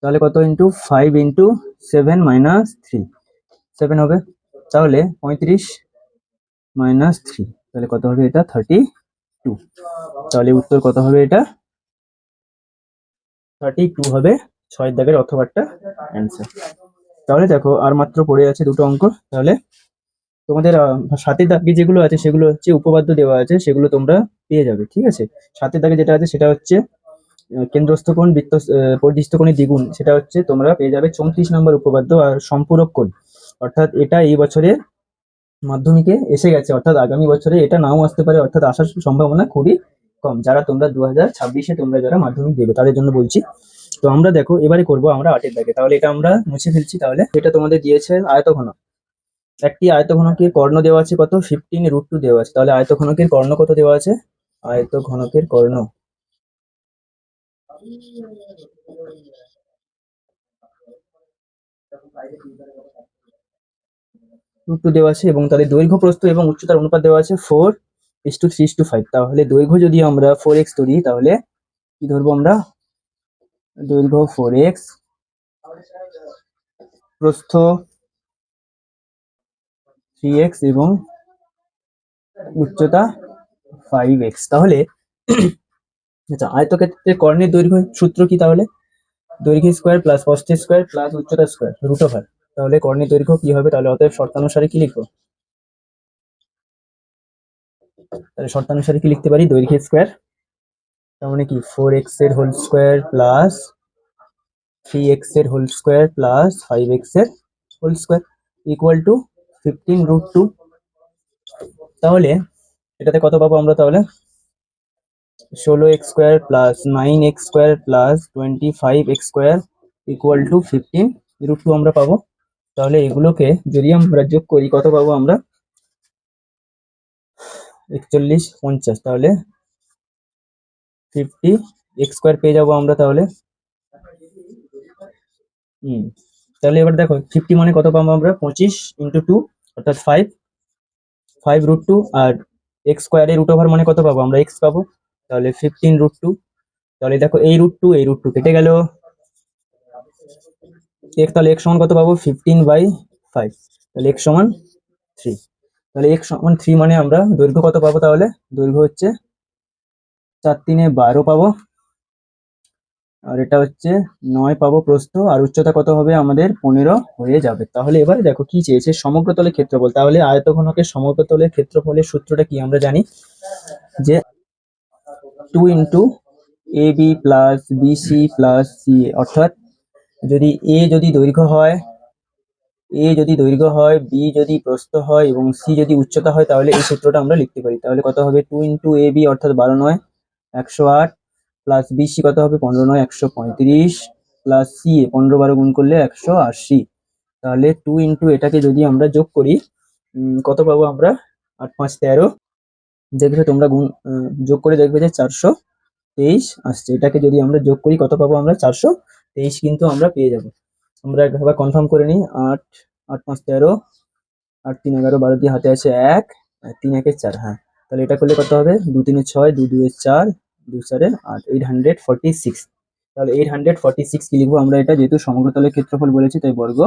Speaker 1: তাহলে কত ইন্টু 5 ইন্টু 7 মাইনাস 3 7 হবে, তাহলে 35 মাইনাস 3, তাহলে কত হবে এটা 32। তাহলে উত্তর কত হবে, এটা 32 হবে 6 দাগের অথবাটা অ্যান্সার। তাহলে দেখো আর মাত্র পড়ে আছে দুটো অঙ্ক। তাহলে তোমাদের 7 দাগে যেগুলো আছে সেগুলো হচ্ছে উপপাদ্য দেওয়া আছে, সেগুলো তোমরা পেয়ে যাবে, ঠিক আছে। 7 দাগে যেটা আছে সেটা হচ্ছে কেন্দ্রস্থ কোণ বৃত্ত পরিধিস্থ কোণের দ্বিগুণ, সেটা হচ্ছে তোমরা পেয়ে যাবে 34 নম্বর উপপাদ্য। আর সম্পূরক কোণ, অর্থাৎ এটা এই বছরে মাধ্যমিকে এসে গেছে, অর্থাৎ আগামী বছরে এটা নাও আসতে পারে, অর্থাৎ আসার সম্ভাবনা খুবই কম, যারা তোমরা 2026-এ তোমরা যারা মাধ্যমিক দেবে তাদের জন্য বলছি। তো আমরা দেখো এবারে করব আমরা 8-এর দাগে, তাহলে এটা আমরা মুছে ফেলছি। তাহলে এটা তোমাদের দিয়েছে আয়তঘনক, একটি আয়তঘনকের কর্ণ দেওয়া আছে কত 15√2 দেওয়া আছে, তাহলে আয়তঘনকের কর্ণ কত দেওয়া আছে, আয়তঘনকের কর্ণ √2 দেওয়া আছে, এবং তাদের দৈর্ঘ্য প্রস্থ এবং উচ্চতার অনুপাত দেওয়া আছে 4:3:5। তাহলে দৈর্ঘ্য যদি আমরা 4x ধরি তাহলে কি ধরবো আমরা, দৈর্ঘ্য 4x, প্রস্থ 3x এবং উচ্চতা 5x। তাহলে আচ্ছা আয়তক্ষেত্রের কর্ণের দৈর্ঘ্য সূত্র কি, তাহলে দৈর্ঘ্য স্কোয়ার প্লাস প্রস্থের স্কোয়ার প্লাস উচ্চতা স্কোয়ার √ওভার। তাহলে কর্ণের দৈর্ঘ্য কি হবে, তাহলে অতএব শর্তানুসারে কি লিখবো, তাহলে শর্তানুসারে কি লিখতে পারি, দৈর্ঘ্য স্কোয়ার তার মানে কি 4x এর হোল স্কোয়ার প্লাস 3x এর হোল স্কোয়ার প্লাস 5x এর হোল স্কোয়ার ইকুয়াল টু 15√2। তাহলে এটাতে কত পাবো আমরা, তাহলে 16x square plus 9x square plus 25x square equal to 15√2 আমরা পাবো। তাহলে এগুলোকে যদি আমরা যোগ করি কত পাবো আমরা, 41 50, তাহলে 50x স্কোয়ার পেয়ে যাবো আমরা। তাহলে তাহলে এবার দেখো 50 মানে কত পাবো আমরা, 25 ইন্টু 2 অর্থাৎ 5√2, আর x স্কোয়ারের √ওভার মানে কত পাবো আমরা, x পাবো, তাহলে 15√2। তাহলে দেখো এই √2 এই √2 কেটে গেল, x তাহলে x সমান কত পাবো 15/5, তাহলে x সমান 3। তাহলে x সমান 3 মানে আমরা দৈর্ঘ্য কত পাবো, তাহলে দৈর্ঘ্য হচ্ছে 4 3 12 পাবো, আর এটা হচ্ছে 9 পাবো প্রস্থ, আর উচ্চতা কত হবে আমাদের 15 হয়ে যাবে। তাহলে এবারে দেখো কি চেয়েছে, সমগ্রতলের ক্ষেত্রফল। তাহলে আয়তঘনকের সমগ্রতলের ক্ষেত্রফলের সূত্রটা কি আমরা জানি, যে 2 into A B plus BC plus C, অর্থাৎ যদি এ যদি দৈর্ঘ্য হয়, বি যদি প্রস্থ হয় এবং সি যদি উচ্চতা হয়, তাহলে এই সূত্রটা আমরা লিখতে পারি। তাহলে কত হবে 2 ইন্টু এ বি অর্থাৎ 12 9 108 প্লাস বিসি কত হবে 15 9 135 প্লাস সি 15 12 গুণ করলে 180। তাহলে 2 ইন্টু এটাকে যদি আমরা যোগ করি কত পাবো আমরা, 8 5 13, দেখবে তোমরা যোগ করে দেখবে যে 423 আসছে। এটাকে যদি আমরা যোগ করি কত পাবো আমরা, 423 কিন্তু আমরা পেয়ে যাবো। আমরা একবার কনফার্ম করে নিই, 8 8 5 13, 8 3 11 12 দিয়ে হাতে আছে 1, 3 1 4, হ্যাঁ। তাহলে এটা করলে কত হবে, 2 3 6, 2 2 4, 2 4 8, 846। তাহলে 846 কি লিখবো আমরা, এটা যেহেতু সমগ্রতলের ক্ষেত্রফল বলেছি তাই বর্গ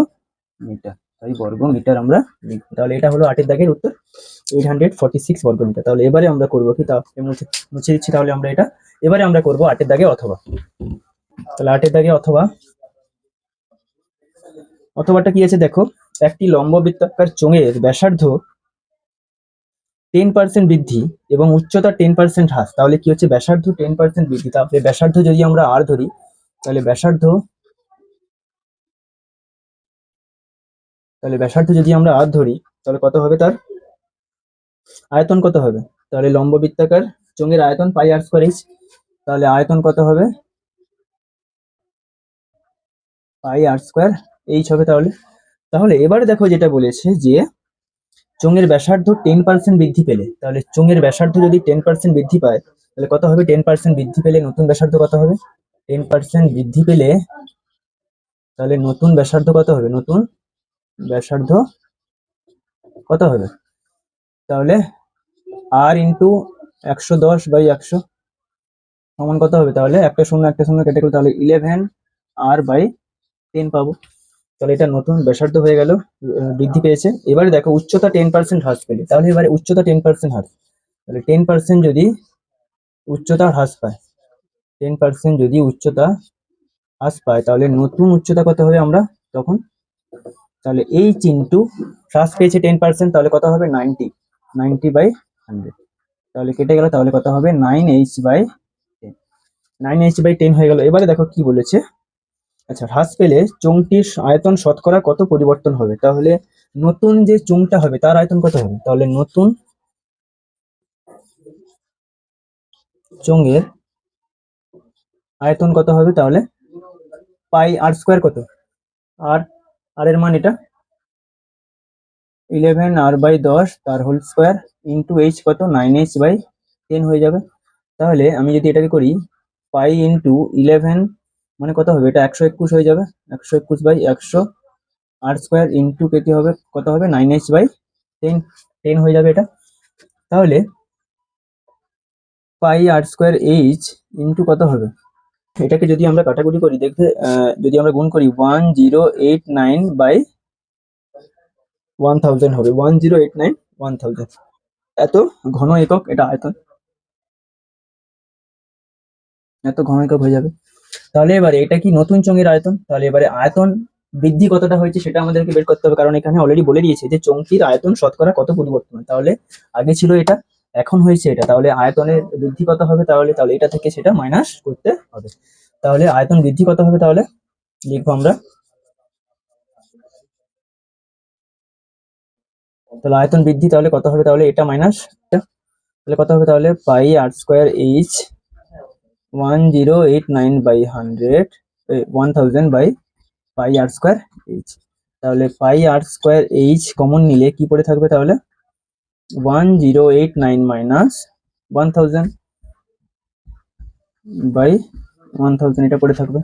Speaker 1: মিটার, আমরা লিখবো। তাহলে এটা হলো 8-এর দাগের উত্তর, 846 বর্গ মিটার। তাহলে এবারে আমরা করবো কি, তা মুছে দিচ্ছি। তাহলে আমরা এটা এবারে আমরা করবো 8-এর দাগে অথবা। তাহলে 8-এর দাগে অথবাটা কি আছে দেখো, একটি লম্ব বৃত্তাকার চোঙের ব্যাসার্ধ 10% বৃদ্ধি এবং উচ্চতা 10% হ্রাস, তাহলে কি হচ্ছে ব্যাসার্ধ 10% বৃদ্ধি। তাহলে ব্যাসার্ধ যদি আমরা আর ধরি, তাহলে ব্যাসার্ধ যদি আমরা আর ধরি, তাহলে কত হবে তার আয়তন কত হবে? তাহলে লম্ব বৃত্তাকার চোঙের আয়তন পাই আর স্কয়ার এইচ, তাহলে আয়তন কত হবে? পাই আর স্কয়ার এইচ হবে। তাহলে এবারে দেখো যেটা বলেছে যে চোঙের ব্যাসার্ধ 10% বৃদ্ধি পেলে, তাহলে চোঙের ব্যাসার্ধ যদি 10% বৃদ্ধি পায়, তাহলে কত হবে? 10% বৃদ্ধি পেলে নতুন ব্যাসার্ধ কত হবে? 10% বৃদ্ধি পেলে তাহলে নতুন ব্যাসার্ধ কত হবে? নতুন ব্যাসার্ধ কত হবে? তাহলে আর ইন্টু 110/100 সমান কত হবে? তাহলে একটা শূন্য কেটে গেল, তাহলে 11 আর বাই 10 পাবো। তাহলে এটা নতুন ব্যাসার্ধ হয়ে গেল, বৃদ্ধি পেয়েছে। এবারে দেখো উচ্চতা 10% হ্রাস পেলে, তাহলে এবারে উচ্চতা 10% হ্রাস, তাহলে 10% যদি উচ্চতা হ্রাস পায়, 10% যদি উচ্চতা হ্রাস পায়, তাহলে নতুন উচ্চতা কত হবে আমরা তখন? তাহলে এইচ ইন্টু হ্রাস পেয়েছে 10%, তাহলে কত হবে? 90/100। তাহলে কেটে গেল, তাহলে কত হবে? 9h/10, 9h/10 হয়ে গেল। এবারে দেখো কি বলেছে, আচ্ছা হ্রাস পেলে চোঙটির আয়তন শতকরা কত পরিবর্তন হবে? তাহলে নতুন যে চোঙটা হবে তার আয়তন কত হবে? তাহলে নতুন চোঙের আয়তন কত হবে? তাহলে পাই আর স্কয়ার কত? আর এর মান এটা 11r/10 তার হোল স্কয়ার ইন্টু এইচ কত? 9h/10 হয়ে যাবে। তাহলে আমি যদি এটাকে করি পাই ইন্টু 11 মানে কত হবে? এটা 121 হয়ে যাবে, 121/100 আর স্কয়ার ইন্টু কেটে হবে কত হবে? 9h/10 হয়ে যাবে এটা। তাহলে পাই আর স্কয়ার এইচ ইন্টু কত হবে? এটাকে যদি আমরা কাটাকুটি করি, দেখবে যদি আমরা গুণ করি 1089/1000 হবে, 1089/1000। এত ঘন একক এটা আয়তন, এত ঘন একক হয়ে যাবে। তাহলে এবারে এটা কি নতুন চোঙের আয়তন? তাহলে এবারে আয়তন বৃদ্ধি কতটা হয়েছে সেটা আমাদেরকে বের করতে হবে, কারণ এখানে অলরেডি বলে দিয়েছে যে চোঙটির আয়তন শতকরা কত পরিবর্তন হয়। তাহলে আগে ছিল এটা, এখন হয়েছে এটা, তাহলে আয়তনের বৃদ্ধি কত হবে? তাহলে এটা থেকে সেটা মাইনাস করতে হবে। তাহলে আয়তন বৃদ্ধি কত হবে? তাহলে লিখবো আমরা, তাহলে আয়তন বৃদ্ধি তাহলে কত হবে? তাহলে এটা মাইনাস, তাহলে কত হবে? তাহলে পাই আর স্কয়ার এইচ 1089/100 1000 পাই আর স্কয়ার এইচ। তাহলে পাই আর স্কয়ার এইচ কমন নিলে কি পড়ে থাকবে? তাহলে 1089 মাইনাস 1000/1000 এটা পড়ে থাকবে।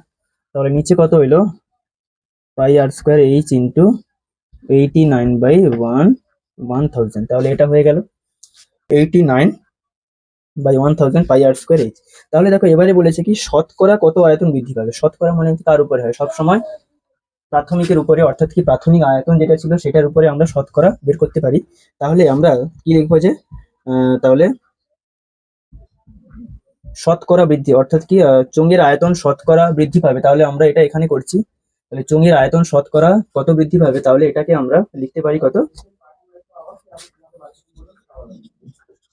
Speaker 1: তাহলে নিচে কত হইলো? পাই আর স্কয়ার এইচ ইন্টু 89/1000, তাহলে এটা হয়ে গেল 89/1000 পাই আর স্কয়ার এইচ। তাহলে দেখো এবারে বলেছে কি শতকরা কত আয়তন বৃদ্ধি পাবে। শতকরা মানে তার উপরে হয় সবসময়, প্রাথমিকের উপরে, অর্থাৎ কি প্রাথমিক আয়তন যেটা ছিল সেটার উপরে আমরা শতকরা বের করতে পারি। তাহলে আমরা কি লিখবো যে তাহলে শতকরা বৃদ্ধি, অর্থাৎ কি চোঙের আয়তন শতকরা বৃদ্ধি পাবে, তাহলে আমরা এটা এখানে করছি। তাহলে চোঙের আয়তন শতকরা কত বৃদ্ধি পাবে, তাহলে এটাকে আমরা লিখতে পারি কত?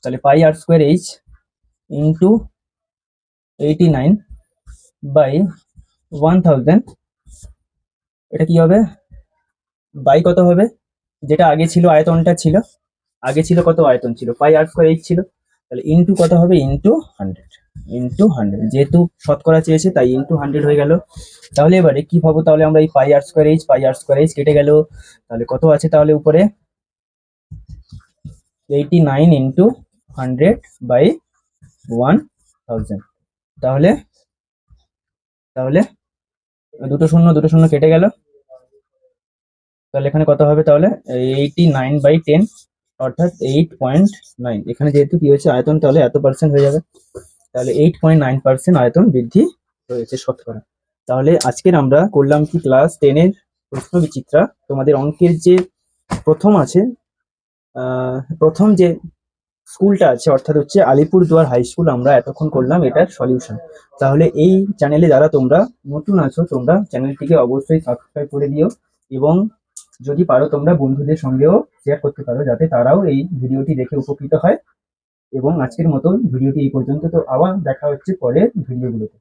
Speaker 1: তাহলে পাই আর স্কয়ার এইচ ইন্টু 89/1000, এটা কি হবে? বাই কত হবে? যেটা আগে ছিল আয়তনটা ছিল, আগে ছিল কত আয়তন ছিল? পাই আর স্কয়ার এইচ ছিল, তাহলে ইন্টু কত হবে? ইন্টু 100, যেহেতু শতকরা চেয়েছে তাই ইন্টু 100 হয়ে গেল। তাহলে এবারে কি পাবো? তাহলে আমরা এই পাই আর স্কয়ার এইচ কেটে গেল, তাহলে কত আছে? তাহলে উপরে 89 ইন্টু 100/1000। তাহলে দুটো শূন্য কেটে গেল, তাহলে এখানে কত হবে? তাহলে 89/10 অর্থাৎ 8.9। এখানে যেহেতু কি হয়েছে আয়তন, তাহলে এত পার্সেন্ট হয়ে যাবে, তাহলে 8.9% আয়তন বৃদ্ধি হয়েছে শতকরা। তাহলে আজকের আমরা করলাম কি ক্লাস 10-এর প্রশ্ন বিচিত্রা। তোমাদের অঙ্কের যে প্রথম আছে, প্রথম যে স্কুলটা আছে অর্থাৎ হচ্ছে আলিপুরদুয়ার হাই স্কুল, আমরা এতক্ষণ করলাম এটার সলিউশন। তাহলে এই চ্যানেলে যারা তোমরা নতুন আছো, তোমরা চ্যানেলটিকে অবশ্যই সাবস্ক্রাইব করে দিও এবং যদি পারো তোমরা বন্ধুদের সঙ্গেও শেয়ার করতে পারো, যাতে তারাও এই ভিডিওটি দেখে উপকৃত হয়। এবং আজকের মতন ভিডিওটি এই পর্যন্ত। তো আবার দেখা হচ্ছে পরের ভিডিওগুলোতে।